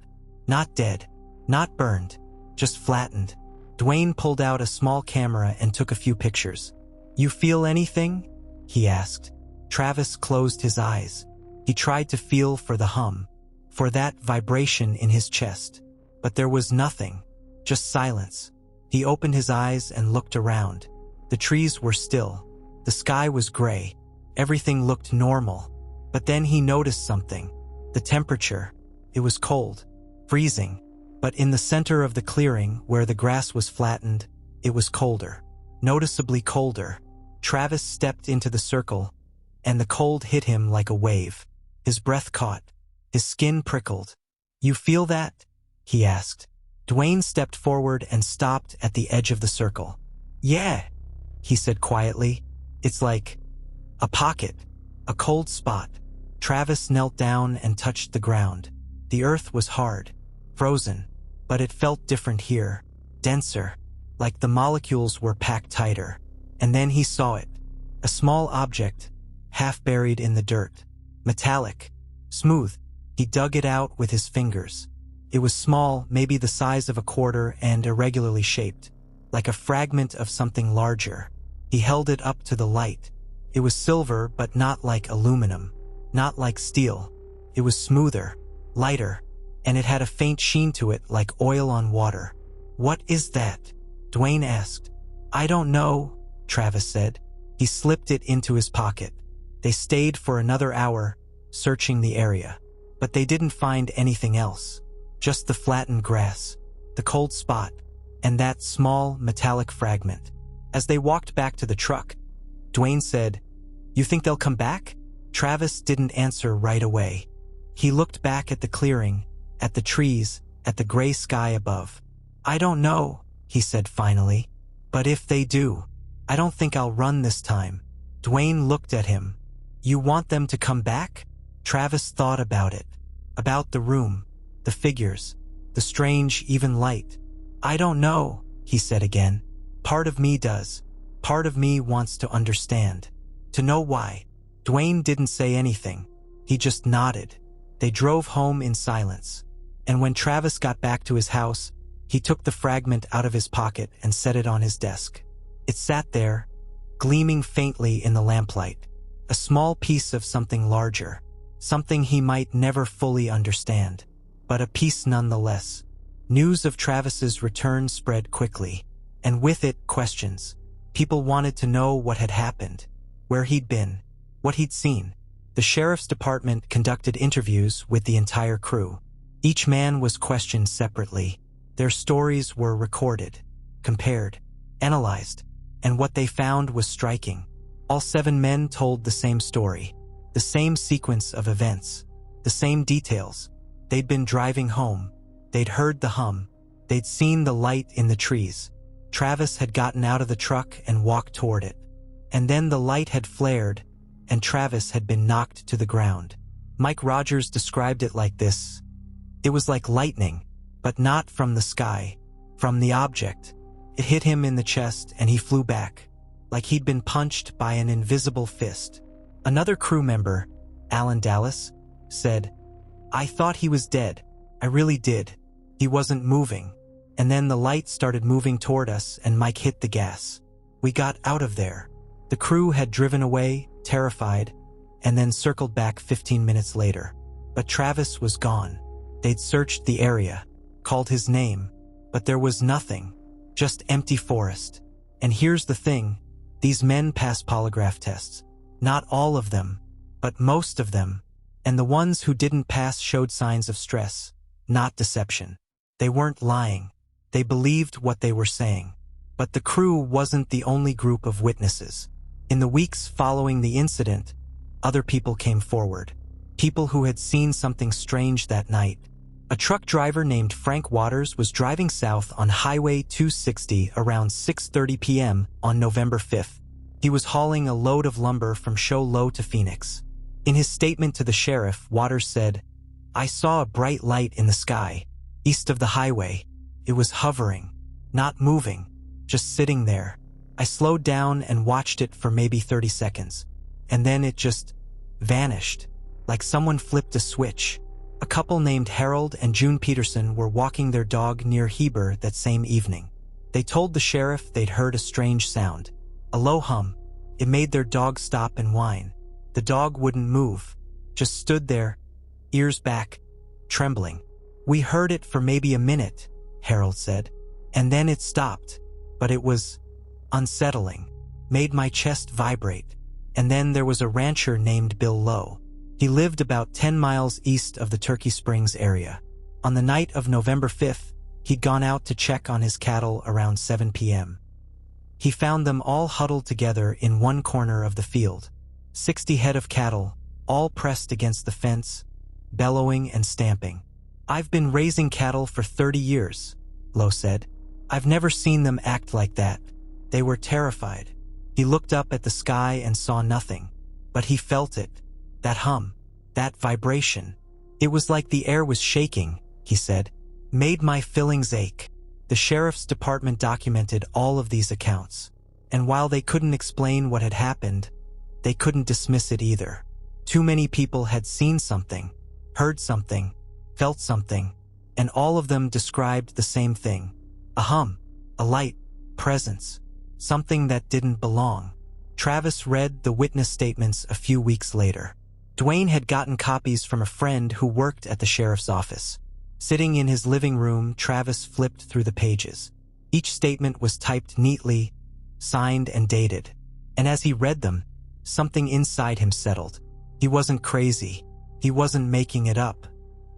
Not dead, not burned, just flattened. Dwayne pulled out a small camera and took a few pictures. "You feel anything?" he asked. Travis closed his eyes. He tried to feel for the hum, for that vibration in his chest. But there was nothing, just silence. He opened his eyes and looked around. The trees were still. The sky was gray. Everything looked normal. But then he noticed something. The temperature. It was cold, freezing. But in the center of the clearing, where the grass was flattened, it was colder. Noticeably colder. Travis stepped into the circle, and the cold hit him like a wave. His breath caught. His skin prickled. "You feel that?" he asked. Dwayne stepped forward and stopped at the edge of the circle. "Yeah," he said quietly. "It's like a pocket, a cold spot." Travis knelt down and touched the ground. The earth was hard, frozen, but it felt different here, denser, like the molecules were packed tighter. And then he saw it, a small object, half buried in the dirt, metallic, smooth. He dug it out with his fingers. It was small, maybe the size of a quarter, and irregularly shaped, like a fragment of something larger. He held it up to the light. It was silver, but not like aluminum, not like steel. It was smoother, lighter, and it had a faint sheen to it like oil on water. "What is that?" Dwayne asked. "I don't know," Travis said. He slipped it into his pocket. They stayed for another hour, searching the area. But they didn't find anything else. Just the flattened grass, the cold spot, and that small metallic fragment. As they walked back to the truck, Dwayne said, "You think they'll come back?" Travis didn't answer right away. He looked back at the clearing, at the trees, at the gray sky above. "I don't know," he said finally. "But if they do, I don't think I'll run this time." Dwayne looked at him. "You want them to come back?" Travis thought about it. About the room, the figures, the strange, even light. "I don't know," he said again. "Part of me does. Part of me wants to understand. To know why." Dwayne didn't say anything. He just nodded. They drove home in silence. And when Travis got back to his house, he took the fragment out of his pocket and set it on his desk. It sat there, gleaming faintly in the lamplight. A small piece of something larger. Something he might never fully understand. But a piece nonetheless. News of Travis's return spread quickly. And with it, questions. People wanted to know what had happened, where he'd been, what he'd seen. The sheriff's department conducted interviews with the entire crew. Each man was questioned separately. Their stories were recorded, compared, analyzed, and what they found was striking. All 7 men told the same story, the same sequence of events, the same details. They'd been driving home. They'd heard the hum. They'd seen the light in the trees. Travis had gotten out of the truck and walked toward it. And then the light had flared, and Travis had been knocked to the ground. Mike Rogers described it like this. It was like lightning, but not from the sky, from the object. It hit him in the chest and he flew back, like he'd been punched by an invisible fist. Another crew member, Alan Dallas, said, "I thought he was dead. I really did. He wasn't moving. And then the light started moving toward us and Mike hit the gas. We got out of there." The crew had driven away, terrified, and then circled back 15 minutes later. But Travis was gone. They'd searched the area, called his name, but there was nothing, just empty forest. And here's the thing, these men passed polygraph tests. Not all of them, but most of them. And the ones who didn't pass showed signs of stress, not deception. They weren't lying. They believed what they were saying. But the crew wasn't the only group of witnesses. In the weeks following the incident, other people came forward. People who had seen something strange that night. A truck driver named Frank Waters was driving south on Highway 260 around 6:30 p.m. on November 5th. He was hauling a load of lumber from Show Low to Phoenix. In his statement to the sheriff, Waters said, "I saw a bright light in the sky, east of the highway. It was hovering, not moving, just sitting there. I slowed down and watched it for maybe 30 seconds. And then it just vanished, like someone flipped a switch." A couple named Harold and June Peterson were walking their dog near Heber that same evening. They told the sheriff they'd heard a strange sound, a low hum. It made their dog stop and whine. The dog wouldn't move, just stood there, ears back, trembling. "We heard it for maybe a minute," Harold said, "and then it stopped, but it was unsettling, made my chest vibrate." And then there was a rancher named Bill Lowe. He lived about 10 miles east of the Turkey Springs area. On the night of November 5th, he'd gone out to check on his cattle around 7 p.m. He found them all huddled together in one corner of the field. 60 head of cattle, all pressed against the fence, bellowing and stamping. "I've been raising cattle for 30 years, Lowe said. "I've never seen them act like that." They were terrified. He looked up at the sky and saw nothing, but he felt it. That hum, that vibration. It was like the air was shaking, he said. "Made my fillings ache." The sheriff's department documented all of these accounts, and while they couldn't explain what had happened, they couldn't dismiss it either. Too many people had seen something, heard something, felt something, and all of them described the same thing. A hum, a light, presence, something that didn't belong. Travis read the witness statements a few weeks later. Dwayne had gotten copies from a friend who worked at the sheriff's office. Sitting in his living room, Travis flipped through the pages. Each statement was typed neatly, signed and dated. And as he read them, something inside him settled. He wasn't crazy. He wasn't making it up.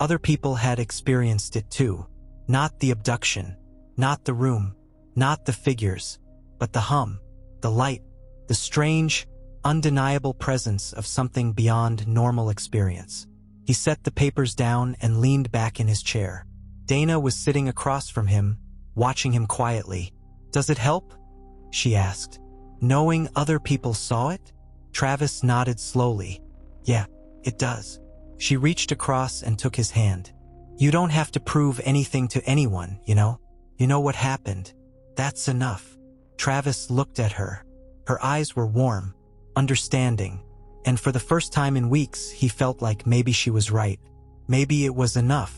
Other people had experienced it too. Not the abduction, not the room, not the figures, but the hum, the light, the strange, undeniable presence of something beyond normal experience. He set the papers down and leaned back in his chair. Dana was sitting across from him, watching him quietly. "Does it help?" she asked. "Knowing other people saw it?" Travis nodded slowly. "Yeah, it does." She reached across and took his hand. "You don't have to prove anything to anyone, you know? You know what happened. That's enough." Travis looked at her. Her eyes were warm, understanding, and for the first time in weeks, he felt like maybe she was right. Maybe it was enough.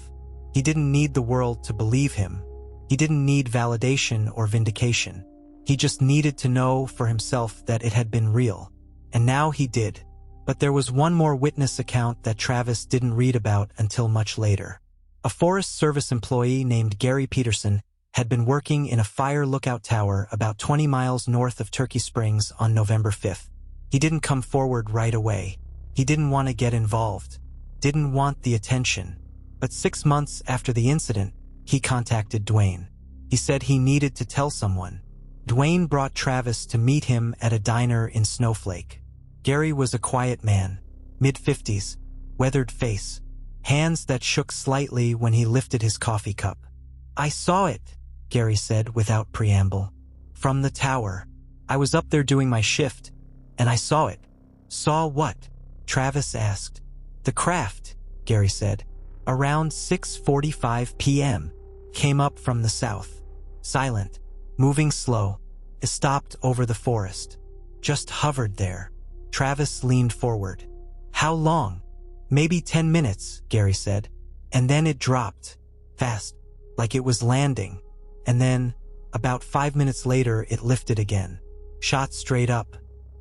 He didn't need the world to believe him. He didn't need validation or vindication. He just needed to know for himself that it had been real. And now he did. But there was one more witness account that Travis didn't read about until much later. A Forest Service employee named Gary Peterson had been working in a fire lookout tower about 20 miles north of Turkey Springs on November 5th. He didn't come forward right away. He didn't want to get involved, didn't want the attention. But 6 months after the incident, he contacted Dwayne. He said he needed to tell someone. Dwayne brought Travis to meet him at a diner in Snowflake. Gary was a quiet man, mid-50s, weathered face, hands that shook slightly when he lifted his coffee cup. "I saw it," Gary said without preamble. "From the tower. I was up there doing my shift, and I saw it." "Saw what?" Travis asked. "The craft," Gary said. "Around 6:45 p.m. Came up from the south. Silent, moving slow. It stopped over the forest. Just hovered there." Travis leaned forward. "How long?" "Maybe 10 minutes, Gary said. "And then it dropped. Fast, like it was landing. And then, about 5 minutes later, it lifted again. Shot straight up.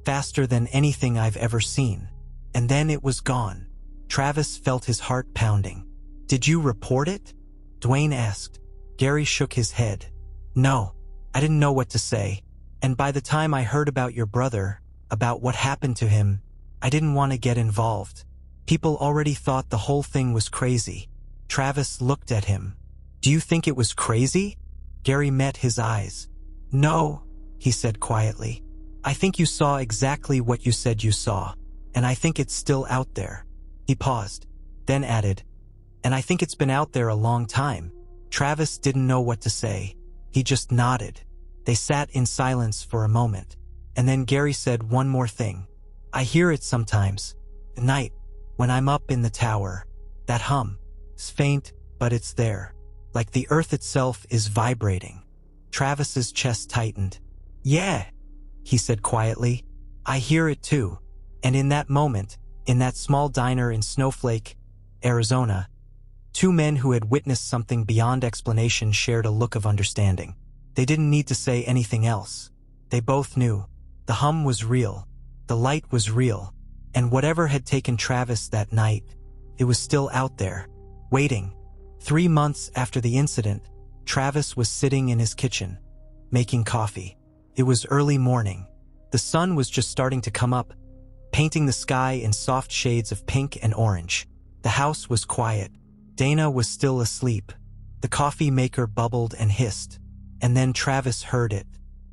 Faster than anything I've ever seen. And then it was gone." Travis felt his heart pounding. "Did you report it?" Dwayne asked. Gary shook his head. "No, I didn't know what to say. And by the time I heard about your brother, about what happened to him, I didn't want to get involved. People already thought the whole thing was crazy." Travis looked at him. "Do you think it was crazy?" Gary met his eyes. "No," he said quietly. "I think you saw exactly what you said you saw, and I think it's still out there." He paused, then added, "And I think it's been out there a long time." Travis didn't know what to say. He just nodded. They sat in silence for a moment, and then Gary said one more thing. "I hear it sometimes. At night, When I'm up in the tower, that hum is faint, but it's there. Like the earth itself is vibrating. Travis's chest tightened. Yeah, he said quietly. I hear it too. And in that moment, in that small diner in Snowflake, Arizona, two men who had witnessed something beyond explanation shared a look of understanding. They didn't need to say anything else. They both knew. The hum was real. The light was real. And whatever had taken Travis that night, it was still out there, waiting. 3 months after the incident, Travis was sitting in his kitchen, making coffee. It was early morning. The sun was just starting to come up, painting the sky in soft shades of pink and orange. The house was quiet. Dana was still asleep. The coffee maker bubbled and hissed. And then Travis heard it.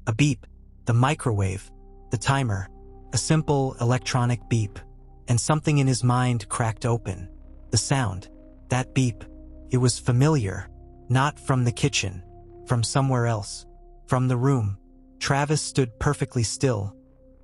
A beep. The microwave. The timer. A simple electronic beep. And something in his mind cracked open. The sound. That beep. It was familiar. Not from the kitchen. From somewhere else. From the room. Travis stood perfectly still,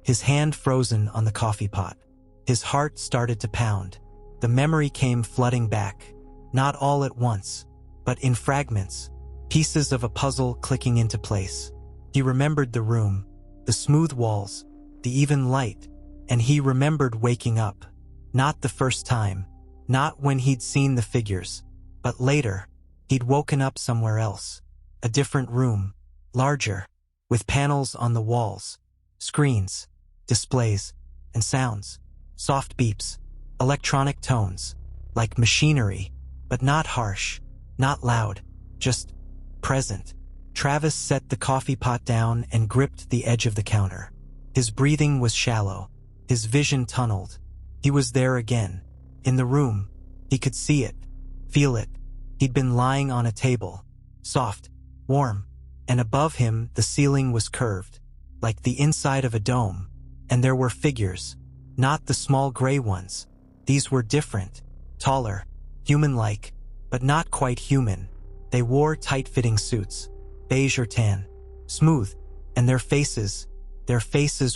his hand frozen on the coffee pot. His heart started to pound. The memory came flooding back. Not all at once, but in fragments. Pieces of a puzzle clicking into place. He remembered the room, the smooth walls, the even light, and he remembered waking up. Not the first time, not when he'd seen the figures, but later, he'd woken up somewhere else. A different room, larger, with panels on the walls, screens, displays, and sounds. Soft beeps, electronic tones, like machinery, but not harsh, not loud, just present. Travis set the coffee pot down and gripped the edge of the counter. His breathing was shallow, his vision tunneled. He was there again, in the room. He could see it, feel it. He'd been lying on a table, soft, warm, and above him the ceiling was curved, like the inside of a dome, and there were figures, not the small gray ones. These were different, taller, human-like, but not quite human. They wore tight-fitting suits, beige or tan, smooth, and their faces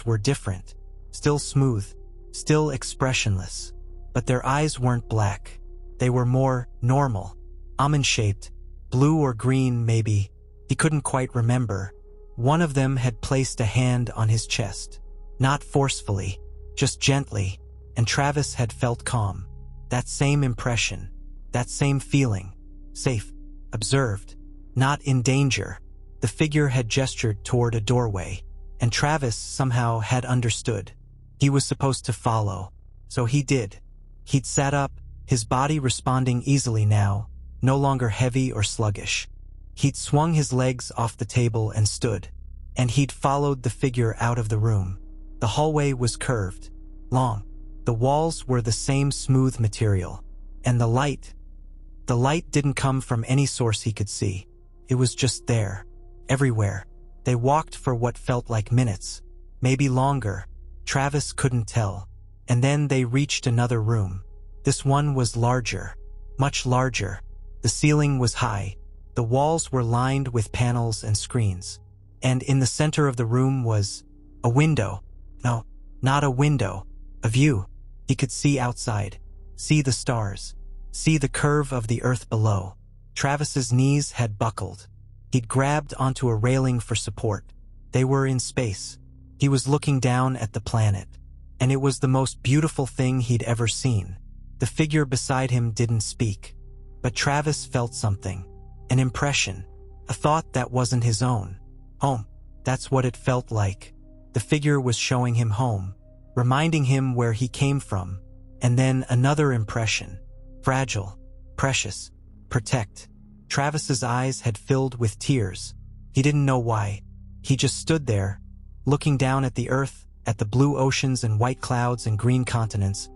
were different, still smooth, still expressionless, but their eyes weren't black. They were more normal, almond-shaped, blue or green maybe. He couldn't quite remember. One of them had placed a hand on his chest. Not forcefully, just gently, and Travis had felt calm. That same impression, that same feeling. Safe, observed, not in danger. The figure had gestured toward a doorway, and Travis somehow had understood. He was supposed to follow, so he did. He'd sat up, his body responding easily now, no longer heavy or sluggish. He'd swung his legs off the table and stood, and he'd followed the figure out of the room. The hallway was curved, long. The walls were the same smooth material, and the light didn't come from any source he could see. It was just there, everywhere. They walked for what felt like minutes, maybe longer. Travis couldn't tell. And then they reached another room. This one was larger, much larger. The ceiling was high. The walls were lined with panels and screens. And in the center of the room was a window. No, not a window. A view. He could see outside, see the stars, see the curve of the earth below. Travis's knees had buckled. He'd grabbed onto a railing for support. They were in space. He was looking down at the planet, and it was the most beautiful thing he'd ever seen. The figure beside him didn't speak, but Travis felt something, an impression, a thought that wasn't his own. Home, that's what it felt like. The figure was showing him home, reminding him where he came from. And then another impression, fragile, precious, protect. Travis's eyes had filled with tears. He didn't know why. He just stood there, looking down at the earth, at the blue oceans and white clouds and green continents,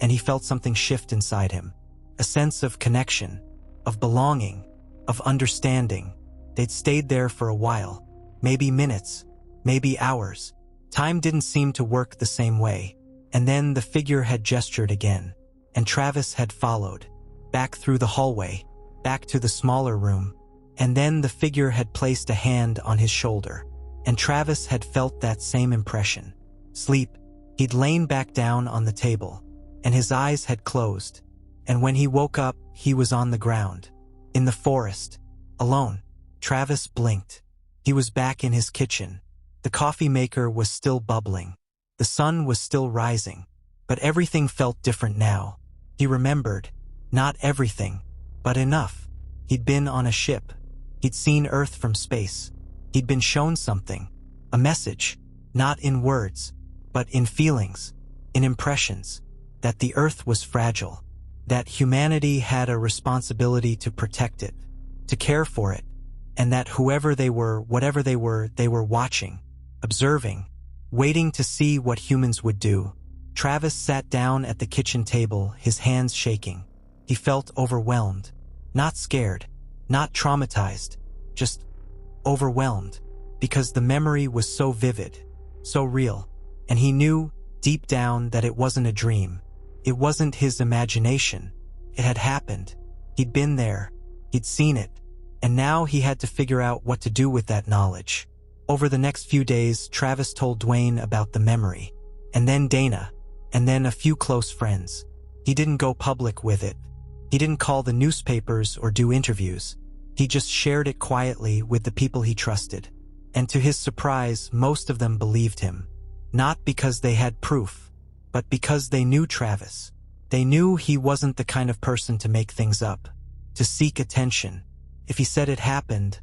and he felt something shift inside him. A sense of connection, of belonging, of understanding. They'd stayed there for a while, maybe minutes, maybe hours. Time didn't seem to work the same way. And then the figure had gestured again, and Travis had followed, back through the hallway, back to the smaller room, and then the figure had placed a hand on his shoulder, and Travis had felt that same impression. Sleep. He'd lain back down on the table, and his eyes had closed. And when he woke up, he was on the ground, in the forest, alone. Travis blinked. He was back in his kitchen. The coffee maker was still bubbling. The sun was still rising. But everything felt different now. He remembered, not everything, but enough. He'd been on a ship. He'd seen Earth from space. He'd been shown something, a message, not in words, but in feelings, in impressions, that the Earth was fragile, that humanity had a responsibility to protect it, to care for it, and that whoever they were, whatever they were watching, observing, waiting to see what humans would do. Travis sat down at the kitchen table, his hands shaking. He felt overwhelmed, not scared, not traumatized, just overwhelmed, because the memory was so vivid, so real, and he knew deep down that it wasn't a dream. It wasn't his imagination. It had happened. He'd been there. He'd seen it. And now he had to figure out what to do with that knowledge. Over the next few days, Travis told Dwayne about the memory, and then Dana, and then a few close friends. He didn't go public with it. He didn't call the newspapers or do interviews. He just shared it quietly with the people he trusted. And to his surprise, most of them believed him. Not because they had proof, but because they knew Travis. They knew he wasn't the kind of person to make things up, to seek attention. If he said it happened,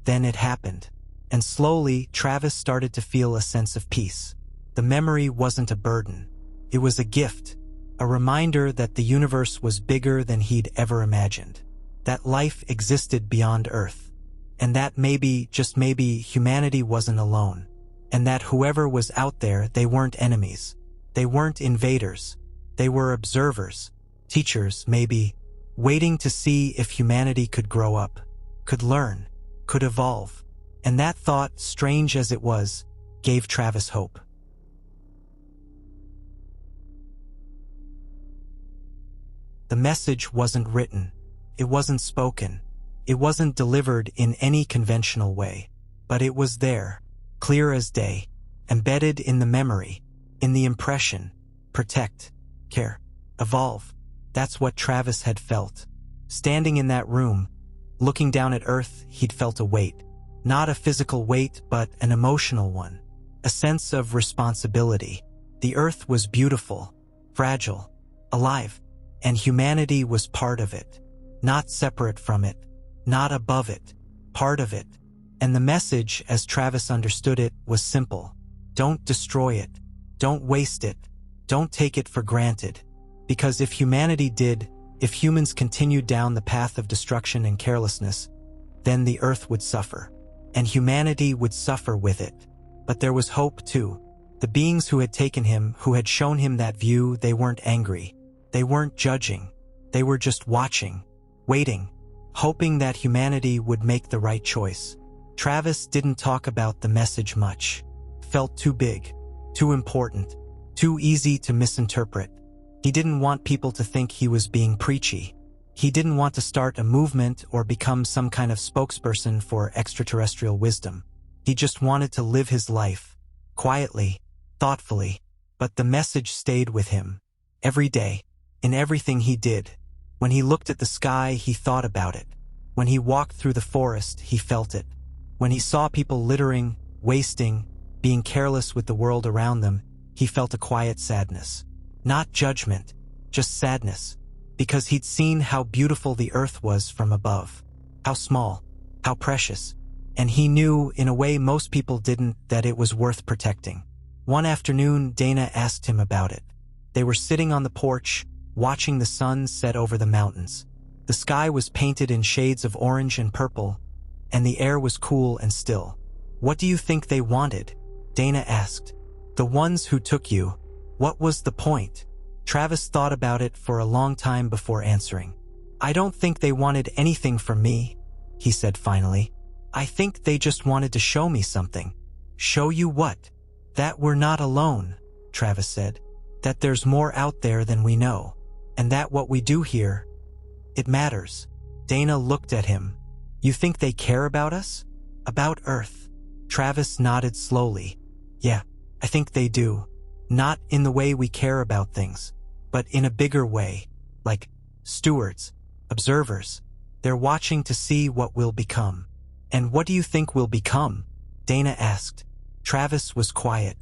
then it happened. And slowly, Travis started to feel a sense of peace. The memory wasn't a burden. It was a gift, a reminder that the universe was bigger than he'd ever imagined, that life existed beyond Earth, and that maybe, just maybe, humanity wasn't alone, and that whoever was out there, they weren't enemies. They weren't invaders. They were observers, teachers, maybe, waiting to see if humanity could grow up, could learn, could evolve. And that thought, strange as it was, gave Travis hope. The message wasn't written. It wasn't spoken. It wasn't delivered in any conventional way. But it was there, clear as day, embedded in the memory, in the impression. Protect, care, evolve. That's what Travis had felt. Standing in that room, looking down at Earth, he'd felt a weight. Not a physical weight, but an emotional one. A sense of responsibility. The Earth was beautiful, fragile, alive, and humanity was part of it. Not separate from it, not above it, part of it. And the message, as Travis understood it, was simple. Don't destroy it. Don't waste it. Don't take it for granted. Because if humanity did, if humans continued down the path of destruction and carelessness, then the Earth would suffer. And humanity would suffer with it. But there was hope too. The beings who had taken him, who had shown him that view, they weren't angry. They weren't judging. They were just watching, waiting, hoping that humanity would make the right choice. Travis didn't talk about the message much. Felt too big, too important, too easy to misinterpret. He didn't want people to think he was being preachy. He didn't want to start a movement or become some kind of spokesperson for extraterrestrial wisdom. He just wanted to live his life, quietly, thoughtfully. But the message stayed with him, every day, in everything he did. When he looked at the sky, he thought about it. When he walked through the forest, he felt it. When he saw people littering, wasting, being careless with the world around them, he felt a quiet sadness. Not judgment, just sadness. Because he'd seen how beautiful the Earth was from above. How small, how precious. And he knew, in a way most people didn't, that it was worth protecting. One afternoon, Dana asked him about it. They were sitting on the porch, watching the sun set over the mountains. The sky was painted in shades of orange and purple, and the air was cool and still. "What do you think they wanted?" Dana asked. "The ones who took you. What was the point?" Travis thought about it for a long time before answering. "I don't think they wanted anything from me," he said finally. "I think they just wanted to show me something." "Show you what?" "That we're not alone," Travis said. "That there's more out there than we know. And that what we do here, it matters." Dana looked at him. "You think they care about us? About Earth?" Travis nodded slowly. "Yeah, I think they do. Not in the way we care about things, but in a bigger way, like stewards, observers. They're watching to see what we'll become. And what do you think we'll become? Dana asked. Travis was quiet.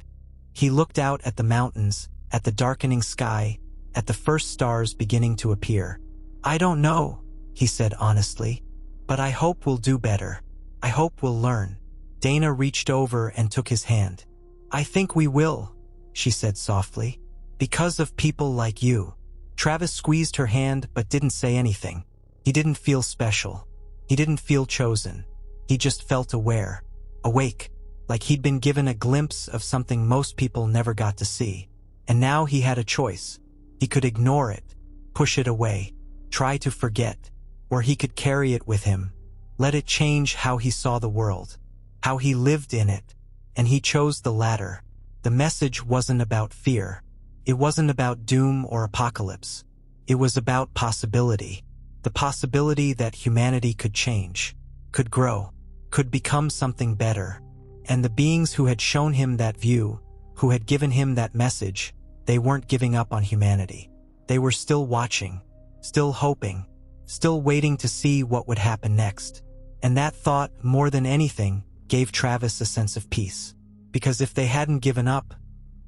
He looked out at the mountains, at the darkening sky, at the first stars beginning to appear. I don't know, he said honestly, but I hope we'll do better. I hope we'll learn. Dana reached over and took his hand. I think we will, she said softly, because of people like you. Travis squeezed her hand but didn't say anything. He didn't feel special. He didn't feel chosen. He just felt aware, awake, like he'd been given a glimpse of something most people never got to see. And now he had a choice. He could ignore it, push it away, try to forget, or he could carry it with him, let it change how he saw the world, how he lived in it, and he chose the latter. The message wasn't about fear. It wasn't about doom or apocalypse. It was about possibility. The possibility that humanity could change, could grow, could become something better. And the beings who had shown him that view, who had given him that message, they weren't giving up on humanity. They were still watching, still hoping, still waiting to see what would happen next. And that thought, more than anything, gave Travis a sense of peace. Because if they hadn't given up,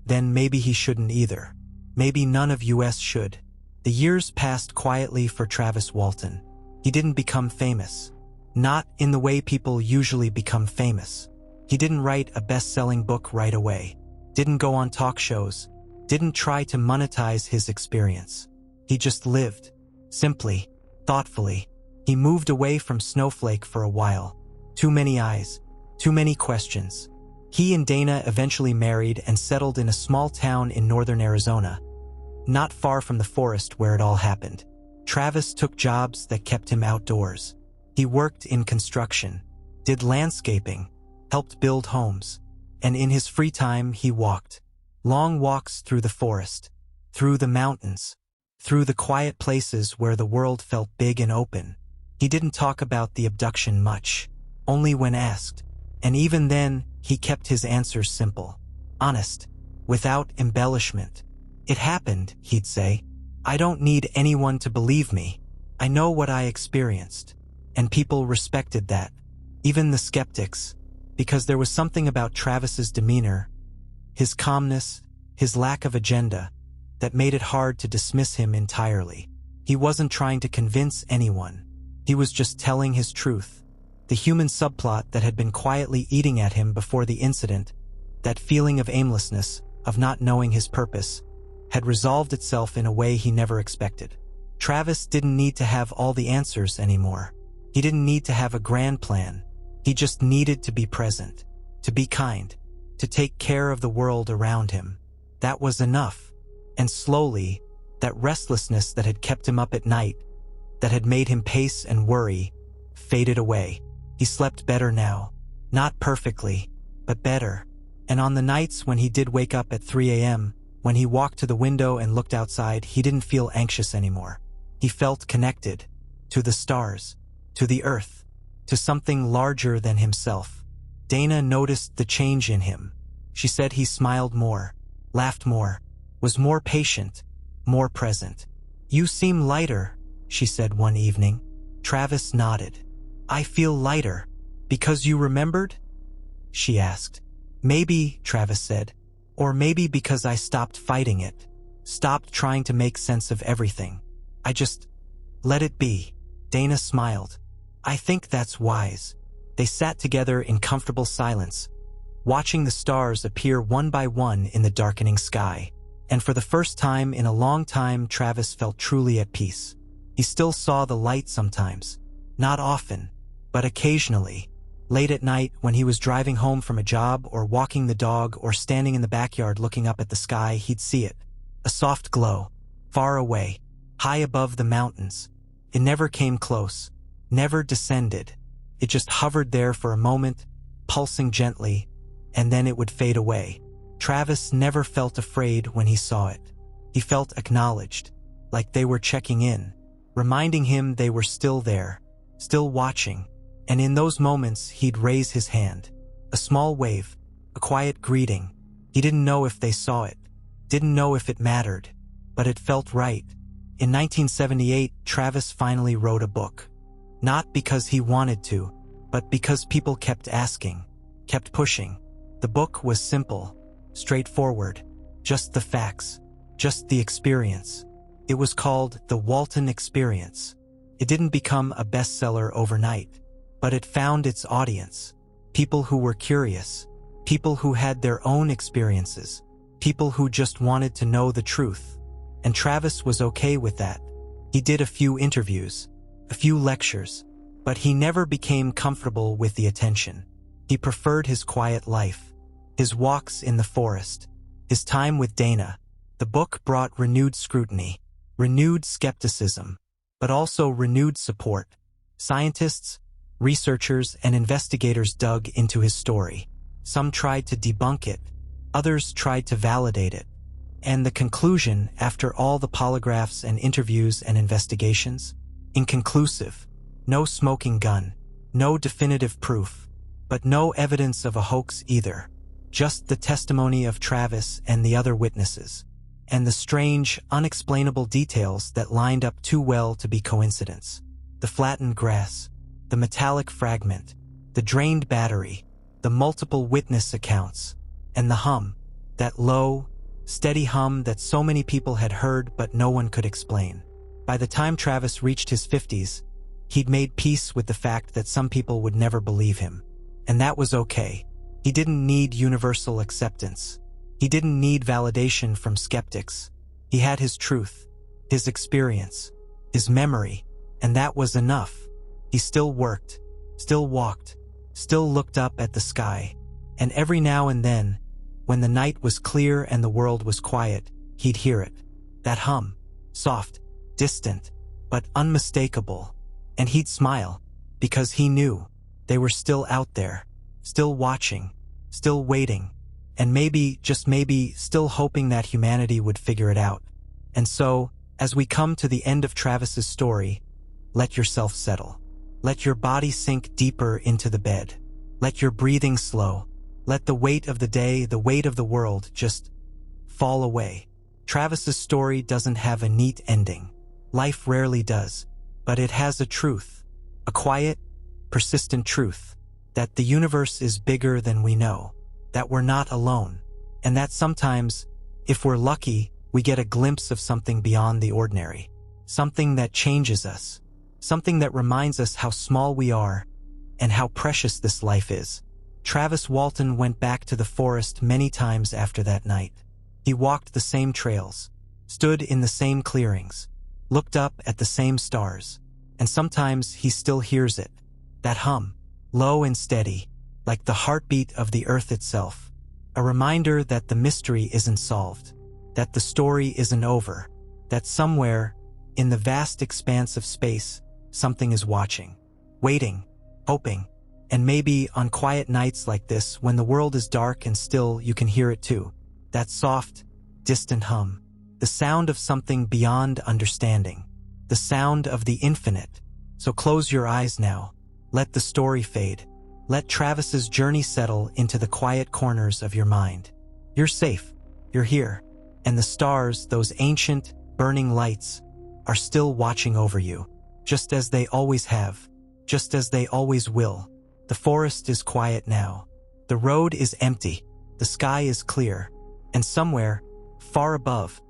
then maybe he shouldn't either. Maybe none of us should. The years passed quietly for Travis Walton. He didn't become famous. Not in the way people usually become famous. He didn't write a best-selling book right away. Didn't go on talk shows. Didn't try to monetize his experience. He just lived. Simply, thoughtfully. He moved away from Snowflake for a while. Too many eyes. Too many questions. He and Dana eventually married and settled in a small town in northern Arizona, not far from the forest where it all happened. Travis took jobs that kept him outdoors. He worked in construction, did landscaping, helped build homes, and in his free time he walked. Long walks through the forest, through the mountains, through the quiet places where the world felt big and open. He didn't talk about the abduction much, only when asked. And even then, he kept his answers simple, honest, without embellishment. It happened, he'd say. I don't need anyone to believe me. I know what I experienced. And people respected that. Even the skeptics. Because there was something about Travis's demeanor, his calmness, his lack of agenda, that made it hard to dismiss him entirely. He wasn't trying to convince anyone. He was just telling his truth. The human subplot that had been quietly eating at him before the incident, that feeling of aimlessness, of not knowing his purpose, had resolved itself in a way he never expected. Travis didn't need to have all the answers anymore. He didn't need to have a grand plan. He just needed to be present, to be kind, to take care of the world around him. That was enough. And slowly, that restlessness that had kept him up at night, that had made him pace and worry, faded away. He slept better now. Not perfectly, but better. And on the nights when he did wake up at 3 a.m., when he walked to the window and looked outside, he didn't feel anxious anymore. He felt connected to the stars, to the earth, to something larger than himself. Dana noticed the change in him. She said he smiled more, laughed more, was more patient, more present. You seem lighter, she said one evening. Travis nodded. I feel lighter. Because you remembered? She asked. Maybe, Travis said. Or maybe because I stopped fighting it. Stopped trying to make sense of everything. I just let it be. Dana smiled. I think that's wise. They sat together in comfortable silence, watching the stars appear one by one in the darkening sky. And for the first time in a long time, Travis felt truly at peace. He still saw the light sometimes. Not often, but occasionally. Late at night, when he was driving home from a job or walking the dog or standing in the backyard looking up at the sky, he'd see it. A soft glow, far away, high above the mountains. It never came close, never descended. It just hovered there for a moment, pulsing gently, and then it would fade away. Travis never felt afraid when he saw it. He felt acknowledged, like they were checking in, reminding him they were still there, still watching. And in those moments, he'd raise his hand. A small wave, a quiet greeting. He didn't know if they saw it, didn't know if it mattered. but it felt right. In 1978, Travis finally wrote a book. Not because he wanted to, but because people kept asking, kept pushing. The book was simple, straightforward, just the facts, just the experience. It was called The Walton Experience. It didn't become a bestseller overnight, but it found its audience. People who were curious, people who had their own experiences, people who just wanted to know the truth. And Travis was okay with that. He did a few interviews, a few lectures, but he never became comfortable with the attention. He preferred his quiet life, his walks in the forest, his time with Dana. The book brought renewed scrutiny, renewed skepticism, but also renewed support. Scientists, researchers, and investigators dug into his story. Some tried to debunk it, others tried to validate it. And the conclusion, after all the polygraphs and interviews and investigations? Inconclusive. No smoking gun, no definitive proof, but no evidence of a hoax either. Just the testimony of Travis and the other witnesses, and the strange, unexplainable details that lined up too well to be coincidence. The flattened grass, the metallic fragment, the drained battery, the multiple witness accounts, and the hum, that low, steady hum that so many people had heard but no one could explain. By the time Travis reached his 50s, he'd made peace with the fact that some people would never believe him. And that was okay. He didn't need universal acceptance. He didn't need validation from skeptics. He had his truth, his experience, his memory, and that was enough. He still worked, still walked, still looked up at the sky, and every now and then, when the night was clear and the world was quiet, he'd hear it. That hum, soft, distant, but unmistakable. And he'd smile, because he knew they were still out there, still watching, still waiting, and maybe, just maybe, still hoping that humanity would figure it out. And so, as we come to the end of Travis's story, let yourself settle. Let your body sink deeper into the bed. Let your breathing slow. Let the weight of the day, the weight of the world, just fall away. Travis's story doesn't have a neat ending. Life rarely does, but it has a truth, a quiet, persistent truth, that the universe is bigger than we know, that we're not alone, and that sometimes, if we're lucky, we get a glimpse of something beyond the ordinary, something that changes us, something that reminds us how small we are and how precious this life is. Travis Walton went back to the forest many times after that night. He walked the same trails, stood in the same clearings, looked up at the same stars, and sometimes he still hears it, that hum, low and steady, like the heartbeat of the earth itself, a reminder that the mystery isn't solved, that the story isn't over, that somewhere, in the vast expanse of space, something is watching, waiting, hoping, and maybe on quiet nights like this, when the world is dark and still, you can hear it too, that soft, distant hum, the sound of something beyond understanding, the sound of the infinite. So close your eyes now. Let the story fade. Let Travis's journey settle into the quiet corners of your mind. You're safe. You're here. And the stars, those ancient, burning lights, are still watching over you, just as they always have, just as they always will. The forest is quiet now. The road is empty. The sky is clear. And somewhere, far above,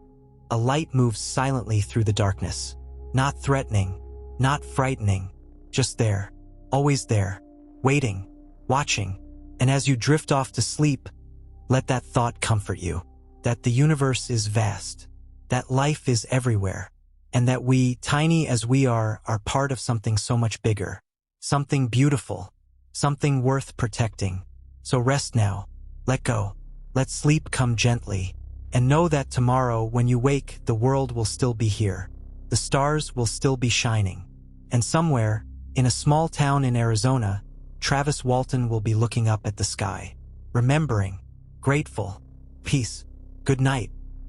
a light moves silently through the darkness. Not threatening, not frightening, just there, always there, waiting, watching. And as you drift off to sleep, let that thought comfort you, that the universe is vast, that life is everywhere, and that we, tiny as we are part of something so much bigger, something beautiful, something worth protecting. So rest now, let go, let sleep come gently, and know that tomorrow when you wake, the world will still be here. The stars will still be shining. And somewhere, in a small town in Arizona, Travis Walton will be looking up at the sky, remembering, grateful, peace, good night.